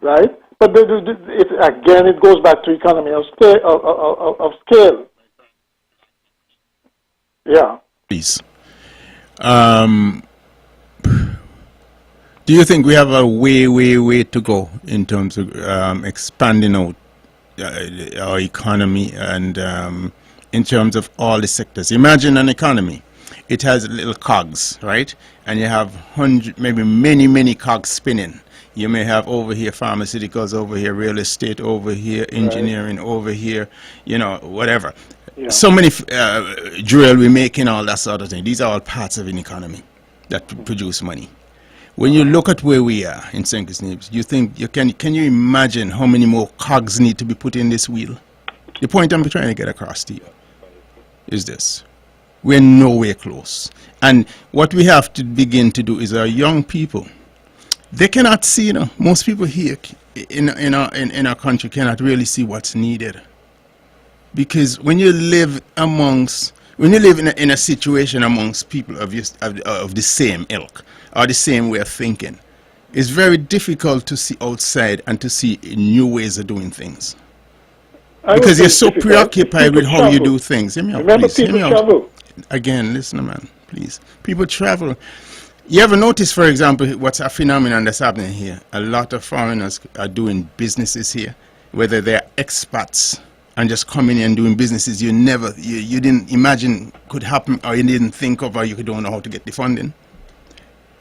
right? But it goes back to economy of scale. Yeah. Please. Do you think we have a way to go in terms of expanding out our economy and in terms of all the sectors? Imagine an economy. It has little cogs, right? And you have maybe many cogs spinning. You may have over here pharmaceuticals, over here real estate, over here engineering, right, over here, whatever. Yeah. So many jewelry making, all that sort of thing. These are all parts of an economy that produce money. When you look at where we are in St. Kitts, you think can you imagine how many more cogs need to be put in this wheel? The point I'm trying to get across to you is this: we're nowhere close. And what we have to begin to do is our young people, they cannot see. Most people here in our country cannot really see what's needed, because when you live in a situation amongst people of the same ilk or the same way of thinking, it's very difficult to see outside and to see new ways of doing things. Because you're so preoccupied with how you do things. Hear me out, remember, please. People travel. Again, listen, man, please. People travel. You ever notice, for example, what's a phenomenon that's happening here? A lot of foreigners are doing businesses here, whether they're expats and just coming in and doing businesses you didn't imagine could happen, or you didn't think of, or you don't know how to get the funding.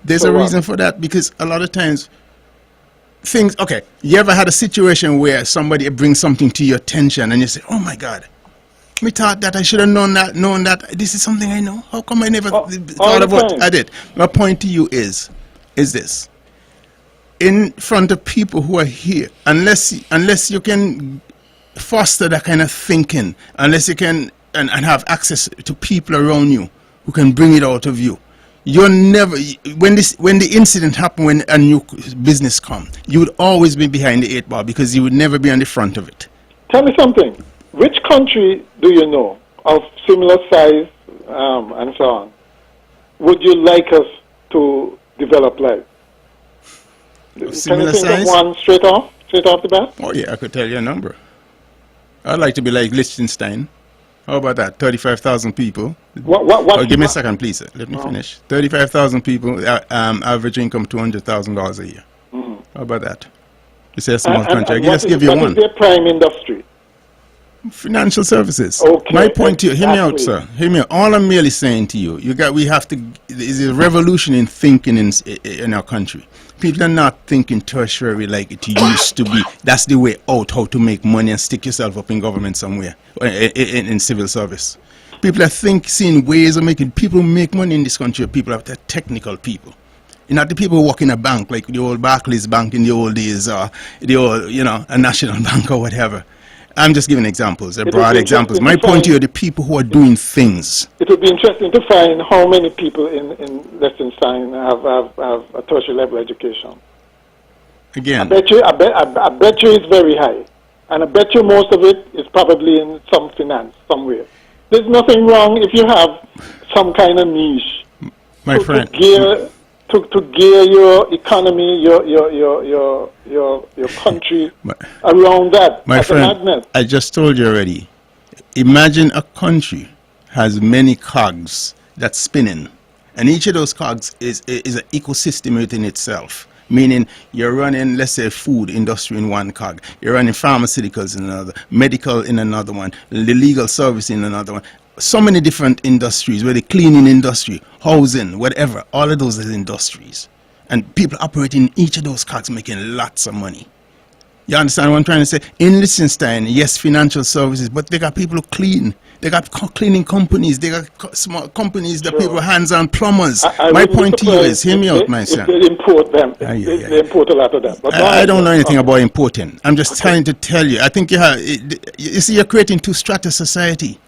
There's a reason for that, because a lot of times things, okay, you ever had a situation where somebody brings something to your attention and you say, oh my God, me thought that I should have known that this is something I know. How come I never thought of what I did? My point to you is this: in front of people who are here, unless you can foster that kind of thinking, unless you can and have access to people around you who can bring it out of you, you're never, when the incident happened, when a new business come, you would always be behind the 8 ball, because you would never be on the front of it. Tell me something. Which country do you know of similar size and so on would you like us to develop like? Can you Similar think size? of one straight off the bat? Oh, yeah, I could tell you a number. I'd like to be like Liechtenstein. How about that? 35,000 people. What Give me a second, please. Let me finish. 35,000 people, average income $200,000 a year. Mm-hmm. How about that? You say a small country. I And just give you what one. is their prime industry? Financial services. Okay, My point to you, hear me out, exactly. sir. Hear me out. All I'm merely saying to you, we have to, there's a revolution in thinking in our country. People are not thinking tertiary like it used to be. That's the way out, how to make money and stick yourself up in government somewhere, or in civil service. People are seeing ways of making, people make money in this country. People are technical people. You're not the people who work in a bank, like the old Barclays Bank in the old days, or the old, a national bank or whatever. I'm just giving examples, broad examples. My point to you, the people who are doing things. It would be interesting to find how many people in Liechtenstein have a tertiary level education. Again, I bet you it's very high. And I bet you most of it is probably in some finance somewhere. There's nothing wrong if you have some kind of niche. my friend. To gear your economy, your country around that. My as a friend, magnet. I just told you already. Imagine a country has many cogs that's spinning, and each of those cogs is an ecosystem within itself. Meaning, you're running, let's say, food industry in one cog, you're running pharmaceuticals in another, medical in another one, the legal service in another one. So many different industries, where the cleaning industry, housing, whatever, all of those are industries. And people operating in each of those cogs making lots of money. You understand what I'm trying to say? In Liechtenstein, yes, financial services, but they got people who clean. They got cleaning companies. They got small companies that people hands-on plumbers. My point to you is, hear me out, my son. They import them. They import a lot of them. But I don't know anything about importing. I'm just trying to tell you. I think you see, you're creating two-strata society.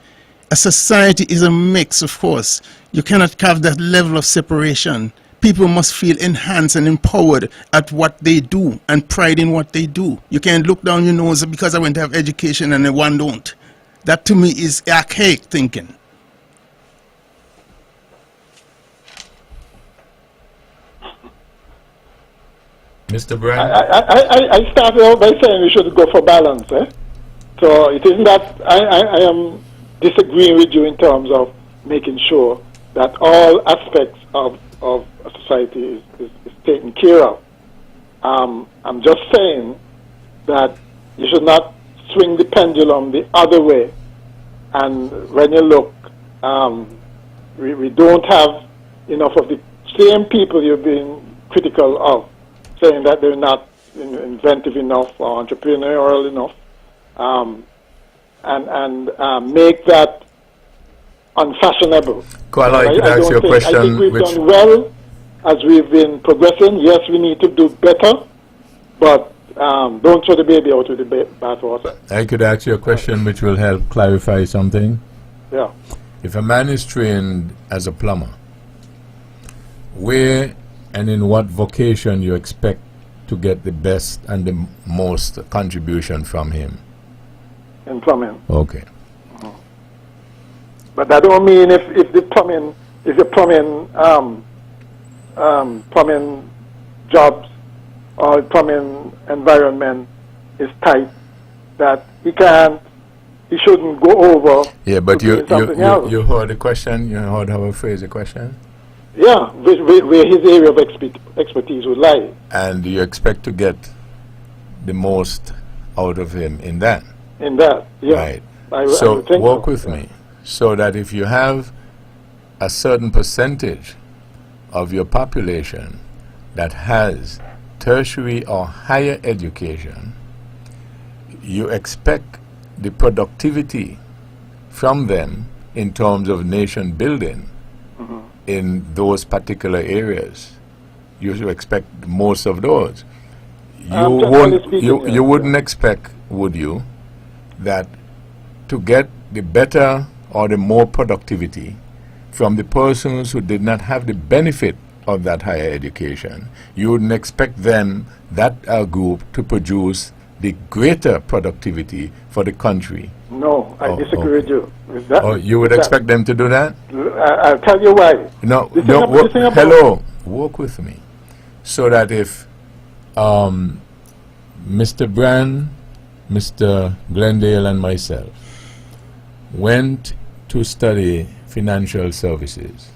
A society is a mix, of course. You cannot have that level of separation. People must feel enhanced and empowered at what they do and pride in what they do. You can't look down your nose because I went to have education and then one don't. That to me is archaic thinking. Mr. Brand? I started out by saying we should go for balance. So it isn't that I am disagreeing with you in terms of making sure that all aspects of a society is taken care of. I'm just saying that you should not swing the pendulum the other way. And when you look, we don't have enough of the same people you've been critical of, saying that they're not inventive enough or entrepreneurial enough, and make that unfashionable. Kuala, I could ask you a question. I think we've done well as we've been progressing. Yes, we need to do better, but don't throw the baby out with the bathwater. I could ask you a question which will help clarify something. Yeah. If a man is trained as a plumber, where and in what vocation you expect to get the best and the most contribution from him? In plumbing. Okay. But that don't mean if the plumbing jobs or plumbing environment is tight, that he shouldn't go over. Yeah, but to you else. heard the question. You heard how I phrased the question. Yeah, where his area of expertise would lie. And you expect to get the most out of him in that. In that, yeah. Right. I So would think work so. with me, so that if you have a certain percentage of your population that has tertiary or higher education, you expect the productivity from them in terms of nation building in those particular areas. You should expect most of those. You wouldn't expect, would you, that to get the better or the more productivity from the persons who did not have the benefit of that higher education, you wouldn't expect them, that group, to produce the greater productivity for the country. No, I disagree with you. With that, Oh, you would expect them to do that? I'll tell you why. No, This no. thing- this thing about- Hello, walk with me, so that if Mr. Brand, Mr. Glendale, and myself went to study financial services,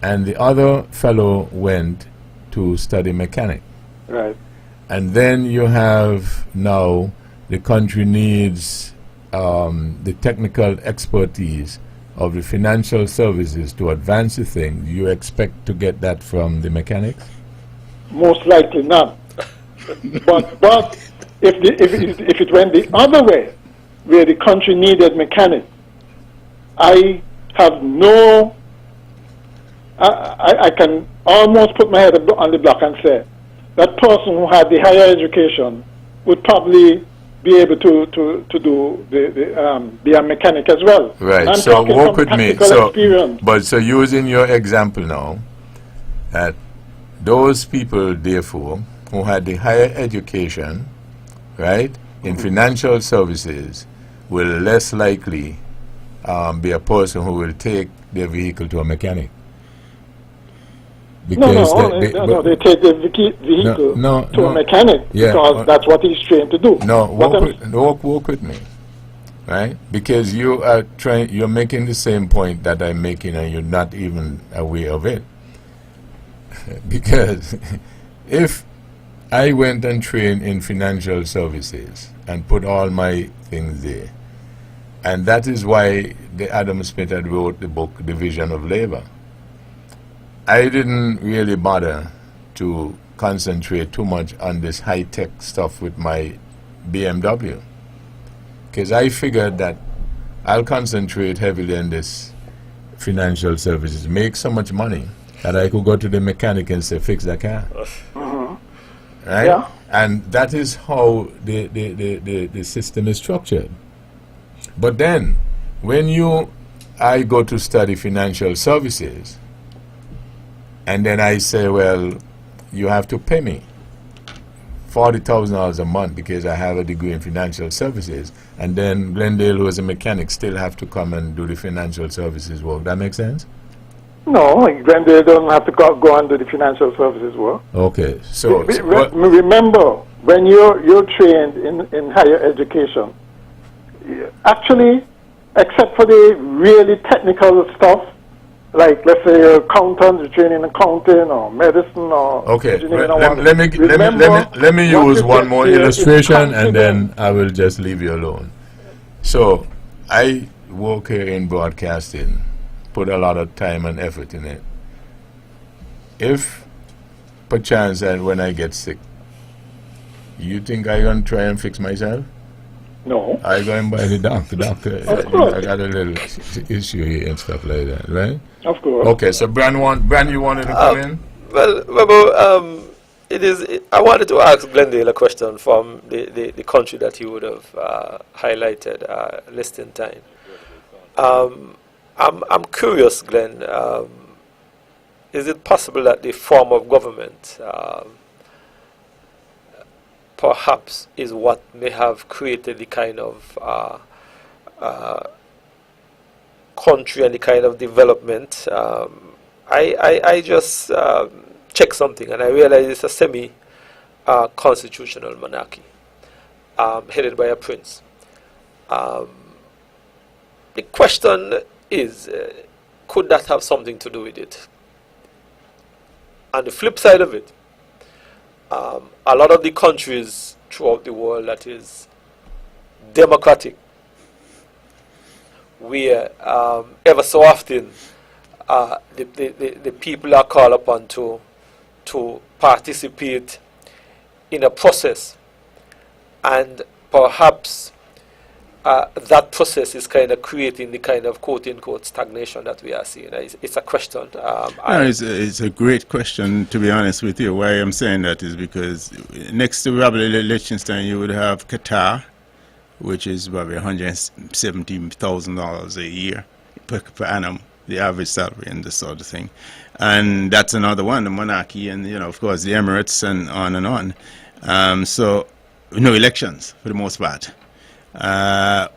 and the other fellow went to study mechanic, Right. and then you have now the country needs the technical expertise of the financial services to advance the thing. Do you expect to get that from the mechanics? Most likely not. but if it went the other way, where the country needed mechanics, I have no. I can almost put my head on the block and say that person who had the higher education would probably be able to do be a mechanic as well. Right. I'm So talking walk from with me. practical experience. But so using your example now, that those people, therefore, who had the higher education, right, in financial services, will less likely be a person who will take their vehicle to a mechanic. They take the vehicle to a mechanic because that's what he's trained to do. No, walk with me, right? Because you are you're making the same point that I'm making, and you're not even aware of it. Because if I went and trained in financial services and put all my things there, and that is why the Adam Smith had wrote the book Division of Labor. I didn't really bother to concentrate too much on this high-tech stuff with my BMW, because I figured that I'll concentrate heavily on this financial services, make so much money that I could go to the mechanic and say, fix that car. Right? Yeah. And that is how the system is structured. But then, when I go to study financial services, and then I say, well, you have to pay me $40,000 a month because I have a degree in financial services, and then Glendale, who is a mechanic, still have to come and do the financial services work. That makes sense? No, Glendale doesn't have to go and do the financial services work. Okay, so... Remember, when you're trained in higher education, actually, except for the really technical stuff, like, let's say, accountant, you're trained in accounting or medicine or engineering. Let me use one more illustration, and then I will just leave you alone. So, I work here in broadcasting, put a lot of time and effort in it. If, perchance, and when I get sick, you think I'm going to try and fix myself? No. I go and buy the doctor. I got a little issue here and stuff like that, right? Of course. Okay, so Brand, you wanted to come in? Well, Webbo, I wanted to ask Glendale a question from the country that you would have highlighted, listing time. I'm curious, Glenn. Is it possible that the form of government perhaps is what may have created the kind of country and the kind of development? I just checked something and I realized it's a semi-constitutional monarchy headed by a prince. The question is, could that have something to do with it? On the flip side of it, a lot of the countries throughout the world that is democratic, where ever so often the people are called upon to participate in a process, and perhaps that process is kind of creating the kind of quote-unquote stagnation that we are seeing. It's a question. It's a great question, to be honest with you. Why I'm saying that is because next to probably Liechtenstein, you would have Qatar, which is probably $170,000 a year per annum, the average salary and this sort of thing. And that's another one, the monarchy, and, of course, the Emirates and on and on. So no elections for the most part. I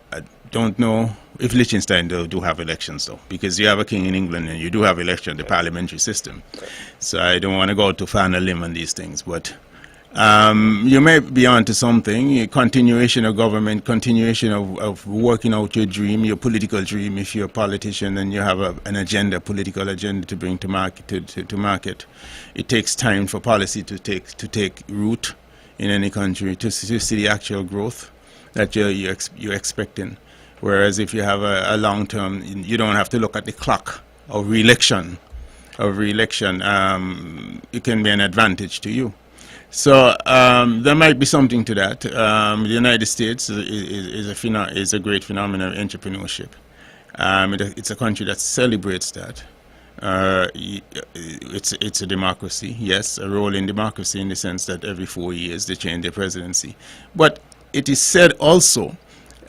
don't know if Liechtenstein do have elections though, because you have a king in England and you do have election, the parliamentary system. So I don't want to go too far on a limb on these things, but you may be onto something, a continuation of government, continuation of working out your dream, your political dream. If you're a politician and you have an agenda, political agenda to bring to market, to market, it takes time for policy to take root in any country to see the actual growth that you're expecting. Whereas if you have a long term, you don't have to look at the clock of re-election. It can be an advantage to you. So there might be something to that. The United States is a great phenomenon of entrepreneurship. It's a country that celebrates that. It's a democracy, yes, a rolling democracy in the sense that every 4 years they change their presidency. But it is said also,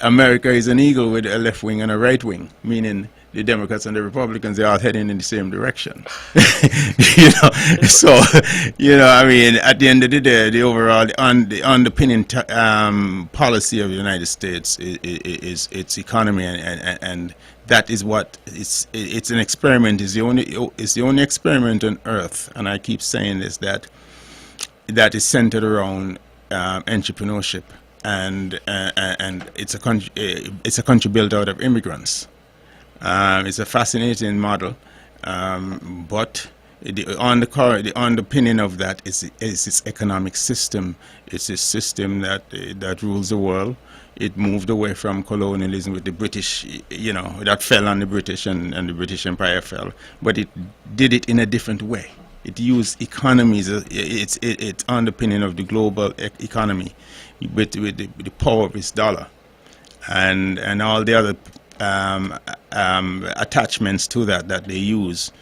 America is an eagle with a left wing and a right wing, meaning the Democrats and the Republicans, they're all heading in the same direction. So, I mean, at the end of the day, the overall, the underpinning policy of the United States is its economy, and that is what it's an experiment. It's the only experiment on Earth, and I keep saying this, that is centered around entrepreneurship, and it's a country built out of immigrants. It's a fascinating model, but the underpinning of that is its economic system. It's a system that rules the world. It moved away from colonialism with the British, that fell on the British, and the British Empire fell. But it did it in a different way. It used economies. It's underpinning of the global economy with the power of its dollar, and all the other attachments to that they use,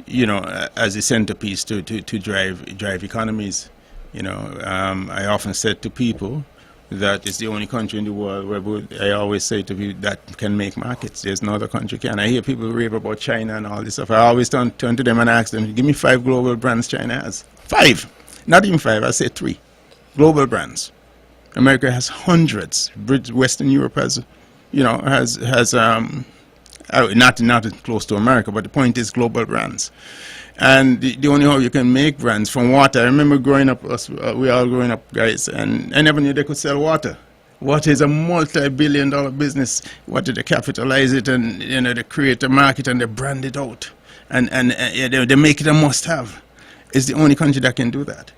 as a centerpiece to drive economies. I often said to people that it's the only country in the world where I always say to people that can make markets. There's no other country can. I hear people rave about China and all this stuff. I always turn to them and ask them, give me 5 global brands China has. 5, not even 5. I say 3 global brands. America has hundreds. Western Europe has not close to America, but the point is global brands. And the only how you can make brands from water. I remember growing up, we all growing up, guys, and I never knew they could sell water. Water is a multi-billion-dollar business. Water, they capitalize it, and they create a market and they brand it out, and they make it a must-have. It's the only country that can do that.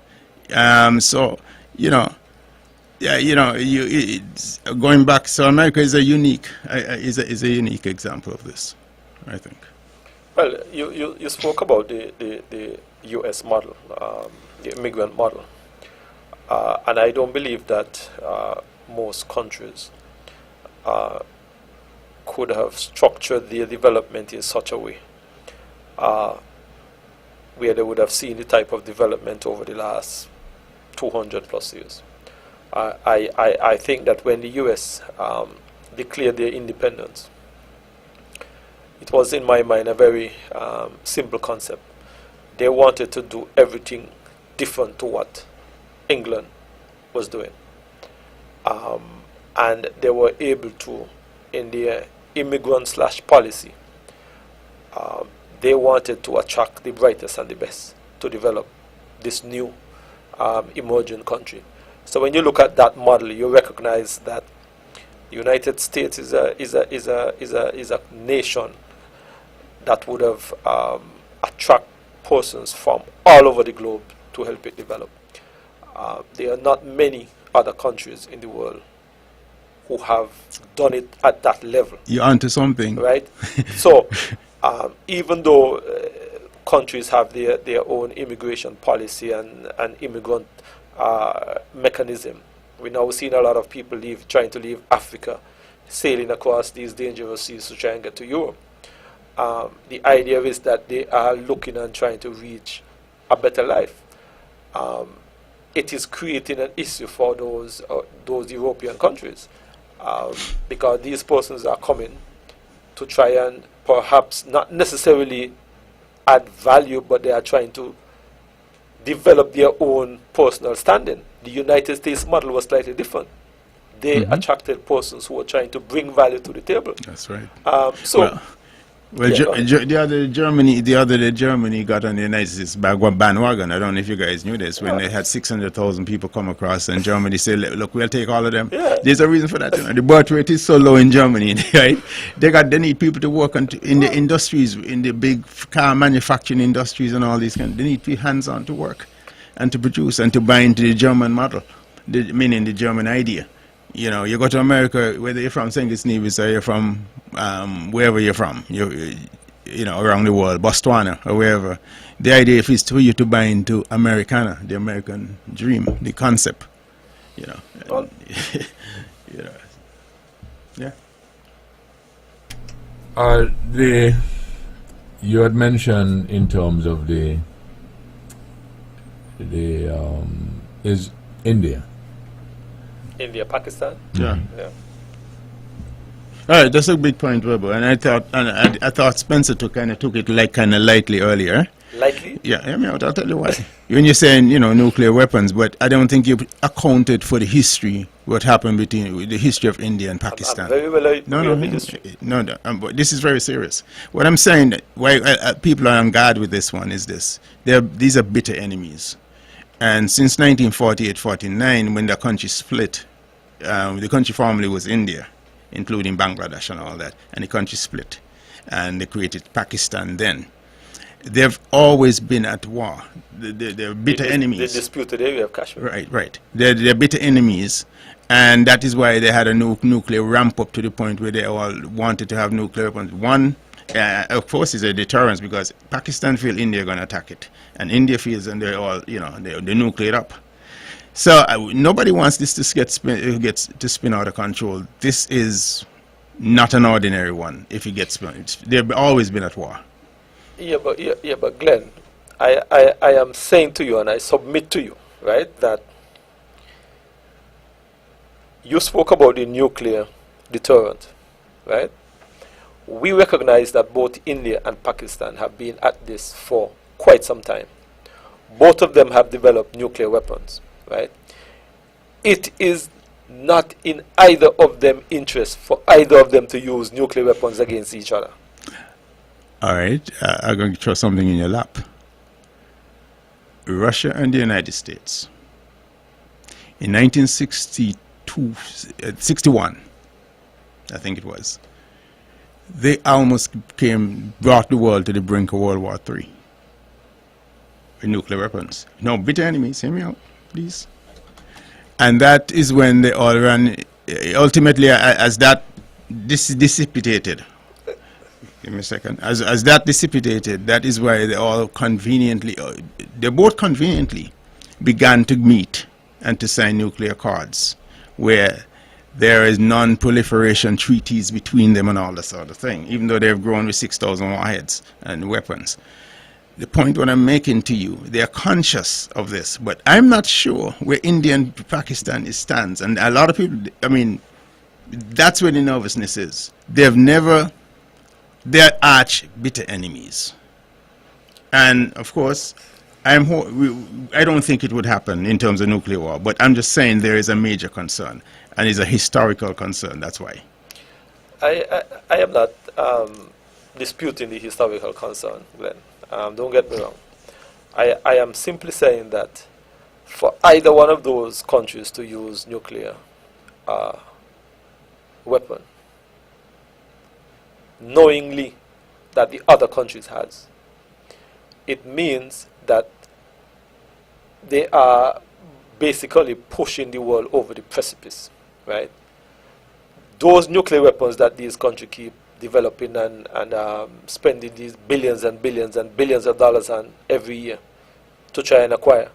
Going back, so America is a unique example of this, I think. Well, you spoke about the U.S. model, the immigrant model, and I don't believe that most countries could have structured their development in such a way where they would have seen the type of development over the last 200 plus years. I think that when the U.S. declared their independence, it was in my mind a very simple concept. They wanted to do everything different to what England was doing. And they were able to, in their immigrant/policy, they wanted to attract the brightest and the best to develop this new emerging country. So when you look at that model, you recognize that the United States is a nation that would have attract persons from all over the globe to help it develop. There are not many other countries in the world who have done it at that level. You're onto something, right? So even though countries have their own immigration policy and immigrant mechanism, we're now seeing a lot of people trying to leave Africa, sailing across these dangerous seas to try and get to Europe. The idea is that they are looking and trying to reach a better life. It is creating an issue for those European countries because these persons are coming to try and perhaps not necessarily add value, but they are trying to develop their own personal standing The United States model was slightly different. They attracted persons who were trying to bring value to the table. That's right. The other day Germany got on the United States bandwagon. I don't know if you guys knew this. When they had 600,000 people come across, and Germany said, "Look, we'll take all of them." Yeah. There's a reason for that. You know. The birth rate is so low in Germany, right? They need people to work in the industries, in the big car manufacturing industries, and all these kind. They need to be hands-on to work, and to produce, and to buy into the German model, meaning the German idea. You know, you go to America, whether you're from St. Kitts Nevis or you're from wherever you're from, you know, around the world, Botswana or wherever, the idea is for you to buy into Americana, the American dream, the concept, you know. Well, You know. Yeah. You had mentioned in terms of is India. India, Pakistan. Yeah. Yeah. All right, that's a big point, Webbo. And I thought Spencer took it kind of lightly earlier. Lightly? Yeah, I mean, I'll tell you why. When you're saying, you know, nuclear weapons, but I don't think you accounted for the history, what happened between the history of India and Pakistan. I'm very well aware of the history. No, but this is very serious. What I'm saying, why people are on guard with this one is this. These are bitter enemies. And since 1948-49, when the country split, the country formerly was India, including Bangladesh and all that, and the country split, and they created Pakistan then. They've always been at war. They're bitter enemies. The disputed area of Kashmir. Right. They're bitter enemies, and that is why they had a nuclear ramp up to the point where they all wanted to have nuclear weapons. One, of course, is a deterrence, because Pakistan feel India going to attack it, and India feels, and they're all, you know, they're nucleared up. So nobody wants this to spin out of control. This is not an ordinary one. If it gets spun, they've always been at war. Yeah, but Glenn, I am saying to you, and I submit to you, right, that you spoke about the nuclear deterrent, right? We recognize that both India and Pakistan have been at this for quite some time. Both of them have developed nuclear weapons, right? It is not in either of them interest for either of them to use nuclear weapons against each other. All right, I'm going to throw something in your lap. Russia and the United States. In 1961, I think it was, they almost brought the world to the brink of World War III with nuclear weapons. No, bitter enemies, hear me out, please. And that is when they all ran, ultimately, as that dissipated. Give me a second. As that dissipated, that is why they both conveniently began to meet and to sign nuclear accords, where there is non-proliferation treaties between them and all that sort of thing, even though they've grown with 6,000 warheads and weapons. The point what I'm making to you, they are conscious of this, but I'm not sure where India and Pakistan stands. And a lot of people, I mean, that's where the nervousness is. They're arch bitter enemies. And of course, I don't think it would happen in terms of nuclear war, but I'm just saying there is a major concern, and it's a historical concern, that's why. I am not disputing the historical concern, Glenn. Don't get me wrong. I am simply saying that for either one of those countries to use nuclear weapon, knowingly that the other countries has, it means that they are basically pushing the world over the precipice, right? Those nuclear weapons that these countries keep developing and spending these billions and billions and billions of dollars on every year to try and acquire,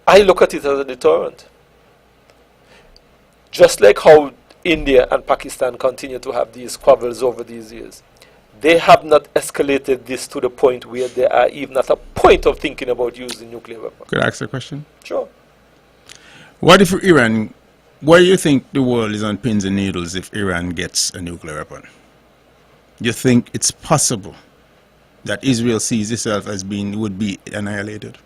I look at it as a deterrent. Just like how India and Pakistan continue to have these squabbles over these years, they have not escalated this to the point where they are even at a point of thinking about using nuclear weapons. Could I ask a question? Sure. What if Iran, why do you think the world is on pins and needles if Iran gets a nuclear weapon? You think it's possible that Israel sees itself as would be annihilated?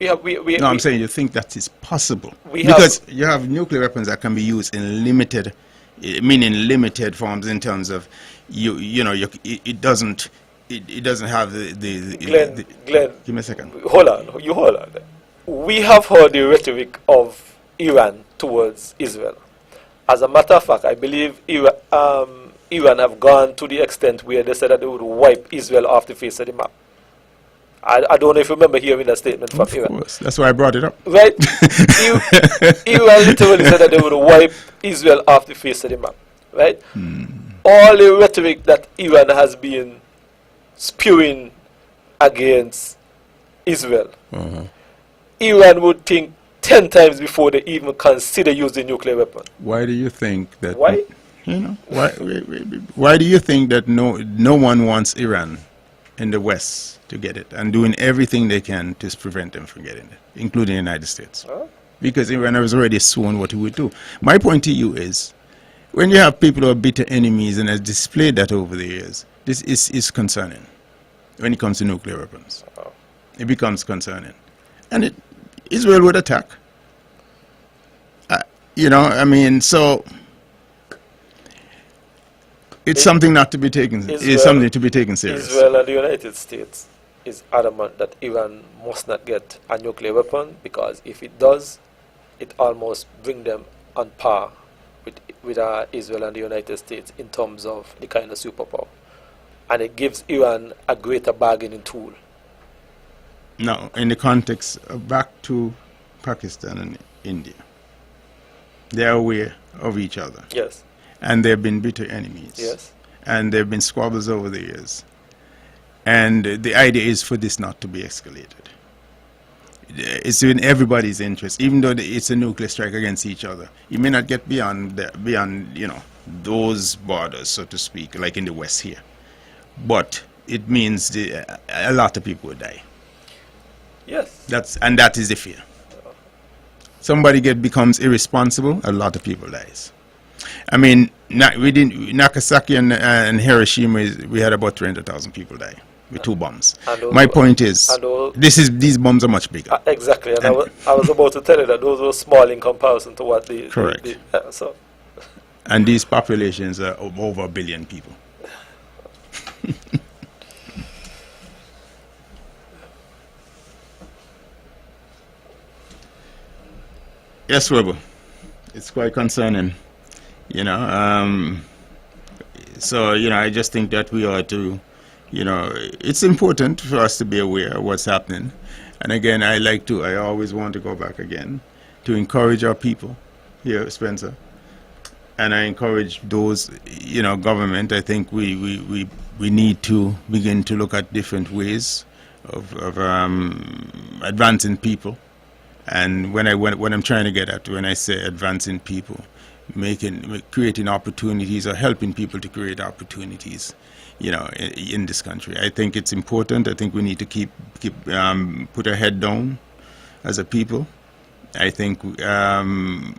No, I'm saying you think that is possible. We because you have nuclear weapons that can be used in limited, meaning limited forms in terms of, it doesn't have the Glenn, give me a second. hold on. We have heard the rhetoric of Iran towards Israel. As a matter of fact, I believe Iran have gone to the extent where they said that they would wipe Israel off the face of the map. I don't know if you remember hearing that statement from Iran. Of course, that's why I brought it up. Right? Iran literally said that they would wipe Israel off the face of the map. Right? All the rhetoric that Iran has been spewing against Israel, Iran would think 10 times before they even consider using nuclear weapon. Why do you think that? Why? Why do you think that no one wants Iran in the West to get it, and doing everything they can to prevent them from getting it, including the United States? Because Iran has already sworn what he would do. My point to you is, when you have people who are bitter enemies and has displayed that over the years, this is concerning. When it comes to nuclear weapons, it becomes concerning, and Israel would attack. So it's something not to be taken. It's something to be taken serious. Israel and the United States is adamant that Iran must not get a nuclear weapon, because if it does, it almost bring them on par with Israel and the United States in terms of the kind of superpower, and it gives Iran a greater bargaining tool. Now, in the context of back to Pakistan and India, they are aware of each other. Yes. And they've been bitter enemies. Yes. And there have been squabbles over the years. And the idea is for this not to be escalated. It's in everybody's interest, even though it's a nuclear strike against each other. You may not get beyond those borders, so to speak, like in the West here. But it means a lot of people will die. Yes. That is the fear. Somebody becomes irresponsible, a lot of people dies. I mean, Nagasaki and Hiroshima, we had about 300,000 people die with 2 bombs. My point is, these bombs are much bigger. Exactly, and I was about to tell you that those were small in comparison to what the... Correct. And these populations are over 1 billion people. Yes, Webbo. It's quite concerning. I just think that we ought to, it's important for us to be aware of what's happening. And again, I always want to go back again to encourage our people here, Spencer. And I encourage those, government. I think we need to begin to look at different ways of advancing people. And when I'm trying to get at, when I say advancing people, creating opportunities or helping people to create opportunities, in this country. I think it's important. I think we need to keep put our head down as a people. I think and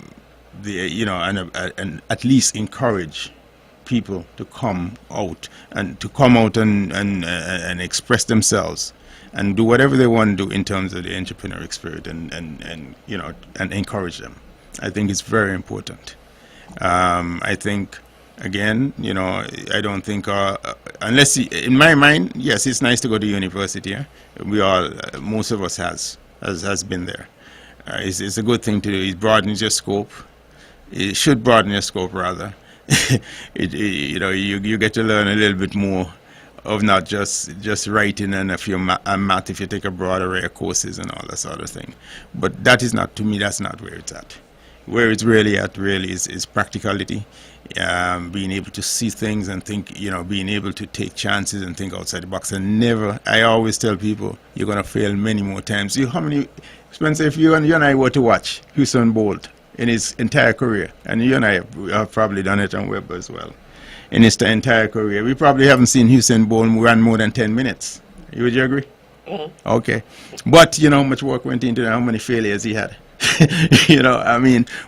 at least encourage people to come out and express themselves and do whatever they want to do in terms of the entrepreneurial spirit and encourage them. I think it's very important. I think, again, I don't think, unless, in my mind, yes, it's nice to go to university. Yeah? Most of us has been there. It's a good thing to do. It broadens your scope. It should broaden your scope, rather. You get to learn a little bit more of not just writing and math if you take a broad array of courses and all that sort of thing. But that is not, to me, that's not where it's at. Where it's really at is practicality, being able to see things and think, being able to take chances and think outside the box. And I always tell people, you're going to fail many more times. Spencer, if you and I were to watch Usain Bolt in his entire career, and you and I have probably done it on Webbo as well, in his entire career, we probably haven't seen Usain Bolt run more than 10 minutes. Would you agree? Mm-hmm. Okay. But how much work went into how many failures he had.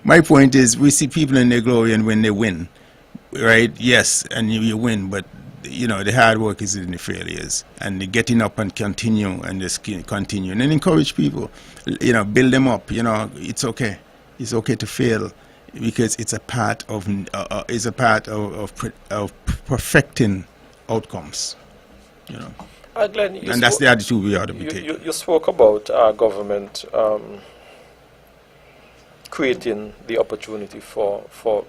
My point is, we see people in their glory and when they win, right? Yes, and you win, but the hard work is in the failures, and the getting up and continue and just continue and encourage people, build them up. It's okay. It's okay to fail, because it's a part of perfecting outcomes. Glenn, and that's the attitude we ought to be taking. You spoke about our government creating the opportunity for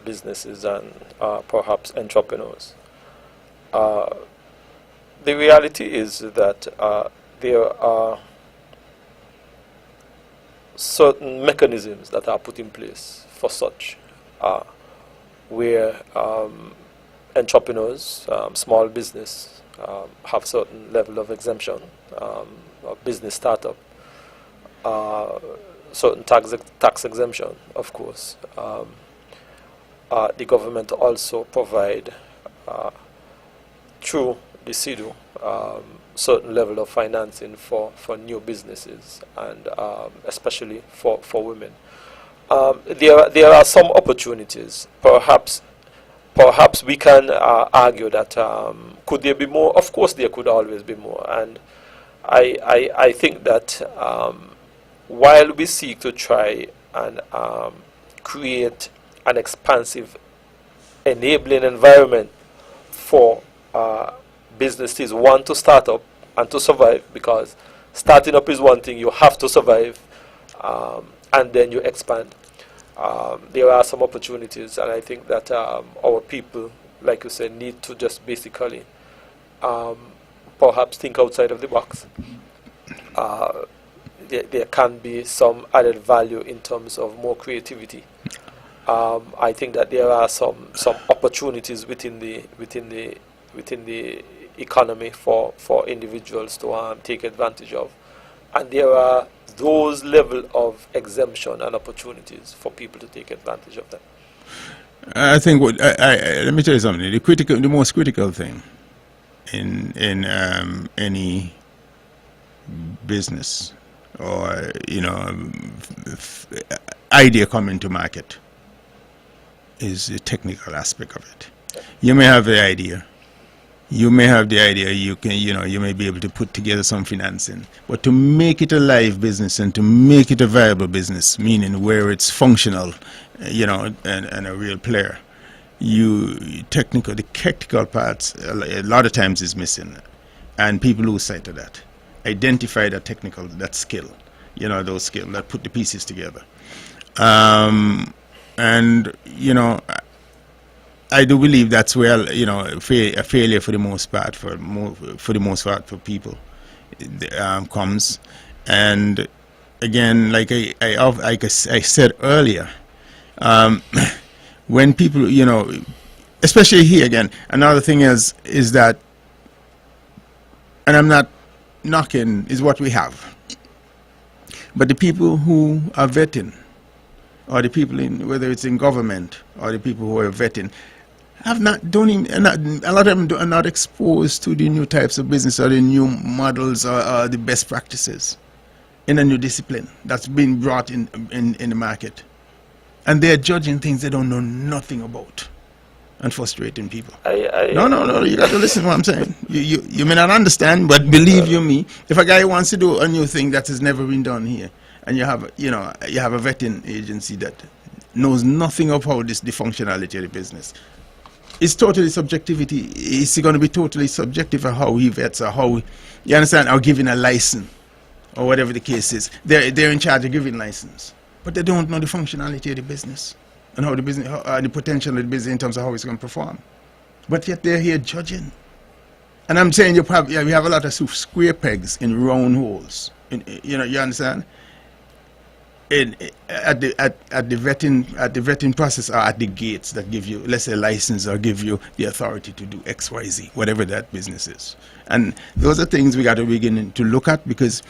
businesses and perhaps entrepreneurs. The reality is that there are certain mechanisms that are put in place for such, where entrepreneurs, small business, have certain level of exemption, business startup, certain tax exemption, of course. The government also provide through the CIDU certain level of financing for new businesses, and especially for women. There are some opportunities. Perhaps we can argue that could there be more? Of course, there could always be more. And I think that while we seek to try and create an expansive, enabling environment for businesses, one, to start up and to survive, because starting up is one thing, you have to survive, and then you expand. There are some opportunities, and I think that our people, like you said, need to just basically perhaps think outside of the box. There can be some added value in terms of more creativity. I think that there are some opportunities within the economy for individuals to take advantage of, and there are those level of exemption and opportunities for people to take advantage of them. I think let me tell you something. The most critical thing in any business or idea coming to market is the technical aspect of it. You may have the idea. You may be able to put together some financing, but to make it a live business and to make it a viable business, meaning where it's functional, and a real player, the technical parts a lot of times is missing, and people lose sight of that. Identify that skill, those skills that put the pieces together, I do believe that's where a failure for the most part for people comes. And again, like I said earlier, when people especially here again, another thing is that, and I'm not knocking, is what we have, but the people who are vetting, or the people whether it's in government or the people who are vetting, a lot of them are not exposed to the new types of business or the new models or the best practices in a new discipline that's being brought in the market. And they're judging things they don't know nothing about and frustrating people. No, you got to listen to what I'm saying. You may not understand, but believe you me, if a guy wants to do a new thing that has never been done here, and you have a vetting agency that knows nothing of how the functionality of the business, it's totally subjectivity. It's going to be totally subjective of how he vets or how you understand, or giving a license or whatever the case is. They're in charge of giving license, but they don't know the functionality of the business and how the business, the potential of the business in terms of how it's going to perform. But yet they're here judging. And I'm saying we have a lot of square pegs in round holes. You understand? At the vetting process, or at the gates that give you, let's say, a license or give you the authority to do X, Y, Z, whatever that business is. And those are things we got to begin to look at, because,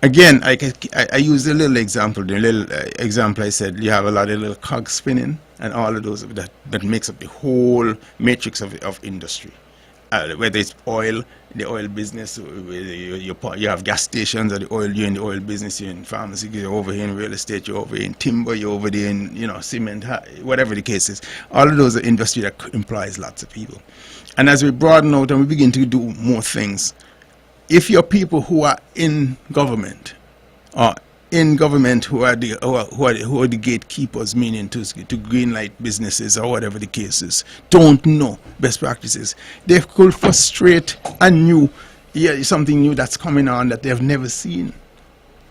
again, I used a little example. The little example I said, you have a lot of little cogs spinning, and all of those that makes up the whole matrix of industry. whether it's oil, the oil business, you have gas stations, or the oil, you're in the oil business, you're in pharmacy, you're over here in real estate, you're over here in timber, you're over there in, cement, whatever the case is. All of those are industry that implies lots of people. And as we broaden out and we begin to do more things, if you're people who are in government, or who are the gatekeepers, meaning to green light businesses or whatever the case is, don't know best practices, they could frustrate something new that's coming on that they've never seen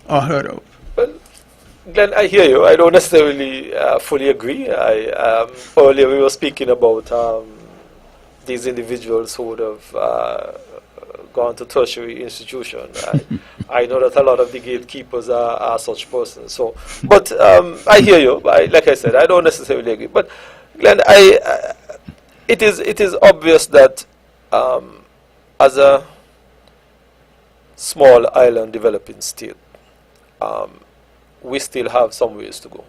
or heard of. Well, Glenn, I hear you. I don't necessarily fully agree. Earlier we were speaking about these individuals who would have gone to tertiary institution. I know that a lot of the gatekeepers are such persons. So, but I hear you. Like I said, I don't necessarily agree. But Glenn, it is obvious that as a small island developing state, we still have some ways to go.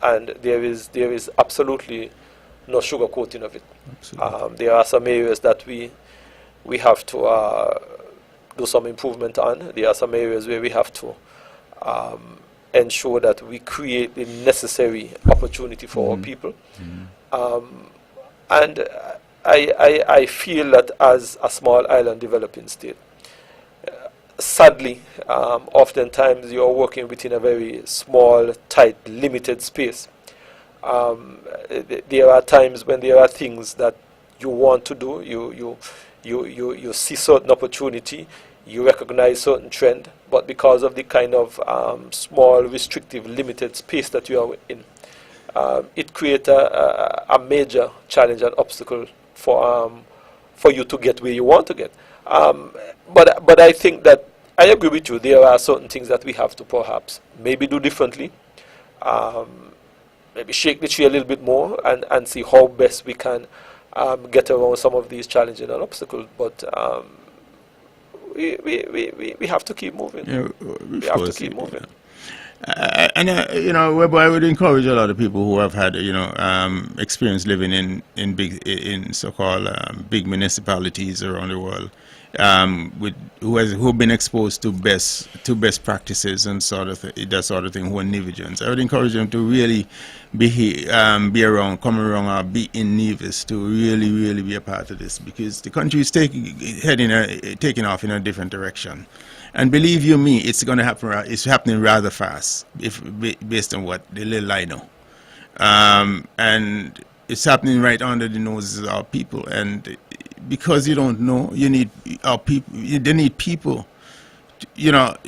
And there is absolutely no sugarcoating of it. There are some areas that we have to do some improvement on. There are some areas where we have to ensure that we create the necessary opportunity for our people. And I feel that as a small island developing state, sadly, oftentimes you're working within a very small, tight, limited space. There are times when there are things that you want to do, you see certain opportunity, you recognize certain trend, but because of the kind of small, restrictive, limited space that you are in, it creates a major challenge and obstacle for you to get where you want to get. But I think that I agree with you. There are certain things that we have to perhaps maybe do differently. Maybe shake the tree a little bit more and see how best we can get around some of these challenges and obstacles. But we have to keep moving. Yeah, we have to keep moving. Webbo, I would encourage a lot of people who have had, experience living in so-called big municipalities around the world, who've been exposed to best practices and that sort of thing, who are Nevisians. I would encourage them to really be around, come around, or be in Nevis to really be a part of this, because the country is taking off in a different direction. And believe you me, it's going to happen. It's happening rather fast, based on what the little I know. And it's happening right under the noses of our people. And because you don't know, you need our people. They need people, not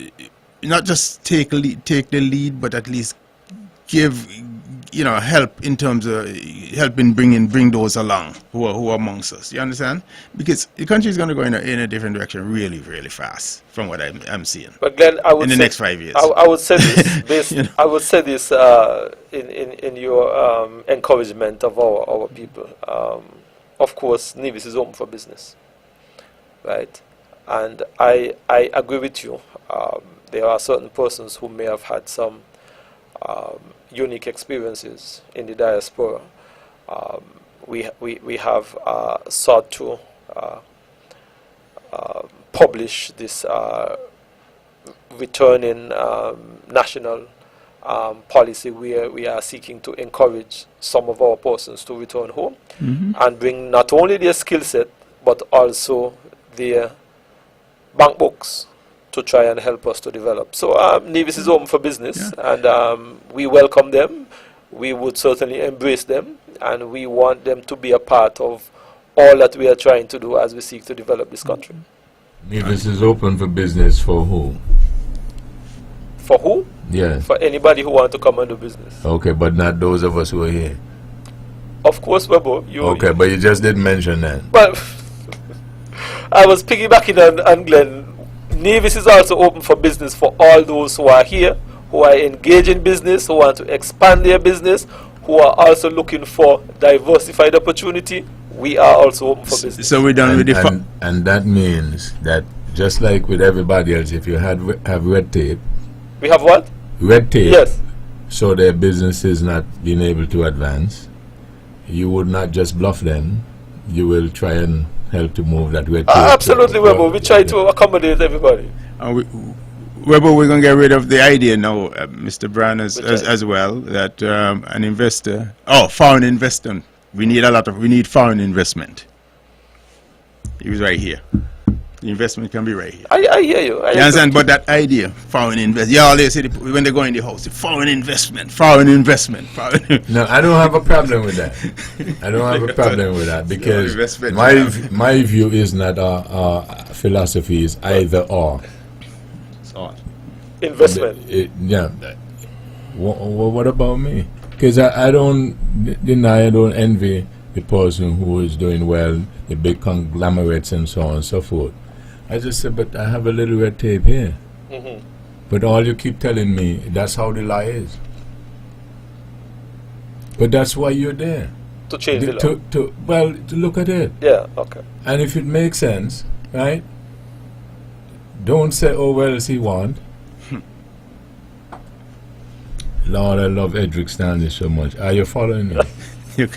just take the lead, but at least give, help in terms of helping bring those along who are amongst us. You understand? Because the country is going to go in a different direction really fast from what I'm seeing. But Glenn, I would in the next 5 years. I would say this I would say this in your encouragement of our people. Of course, Nevis is open for business, right? And I agree with you. There are certain persons who may have had some unique experiences in the diaspora. We have sought to publish this returning national policy where we are seeking to encourage some of our persons to return home and bring not only their skill set but also their bank books to try and help us to develop. So Nevis is open for business, and we welcome them. We would certainly embrace them, and we want them to be a part of all that we are trying to do as we seek to develop this country. Nevis is open for business for who? For who? Yes. For anybody who wants to come and do business. Okay, but not those of us who are here. Of course, Webbo. Okay, but you just didn't mention that. Well, I was piggybacking on Glenn. Nevis is also open for business for all those who are here, who are engaged in business, who want to expand their business, who are also looking for diversified opportunity. We are also open for business. So we're done with the and that means that just like with everybody else, if you have red tape. We have what? Red tape. Yes. So their business is not being able to advance. You would not just bluff them. You will try and help to move that red tape. Absolutely, Webbo. We try to accommodate everybody. Webbo, we're going to get rid of the idea now, Mr. Brown, as well, that an investor, foreign investment. We need foreign investment. He was right here. The investment can be right here. I hear you. You understand? But that idea, foreign investment, you always say when they go in the house, foreign investment. No, I don't have a problem with that. I don't have a problem with that because my view is not our philosophy is either or. Investment. Yeah. What about me? Because I don't deny, I don't envy the person who is doing well, the big conglomerates and so on and so forth. I just said, but I have a little red tape here. Mm-hmm. But all you keep telling me, that's how the lie is. But that's why you're there. To change the law. To look at it. Yeah, okay. And if it makes sense, right? Don't say, oh, well, as he want. Lord, I love Edric Stanley so much. Are you following me? You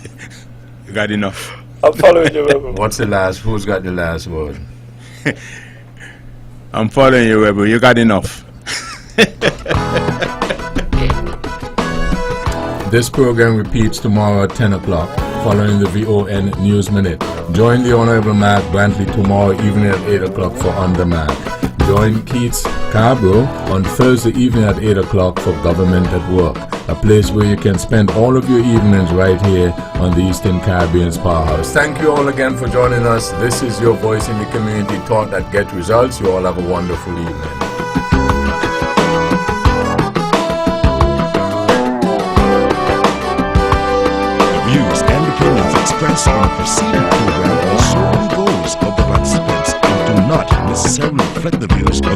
got enough. I'm following you, Webbo. What's the last? Who's got the last word? I'm following you, Webbo. You got enough. This program repeats tomorrow at 10 o'clock, following the VON News Minute. Join the Honorable Mark Brantley tomorrow evening at 8 o'clock for On The Mark. Join Keats Carbro on Thursday evening at 8 o'clock for Government at Work, a place where you can spend all of your evenings right here on the Eastern Caribbean's Powerhouse. Thank you all again for joining us. This is your voice in the community, thought that get results. You all have a wonderful evening. The views and opinions expressed on the preceding program are solely those of the participants and do not necessarily reflect the views of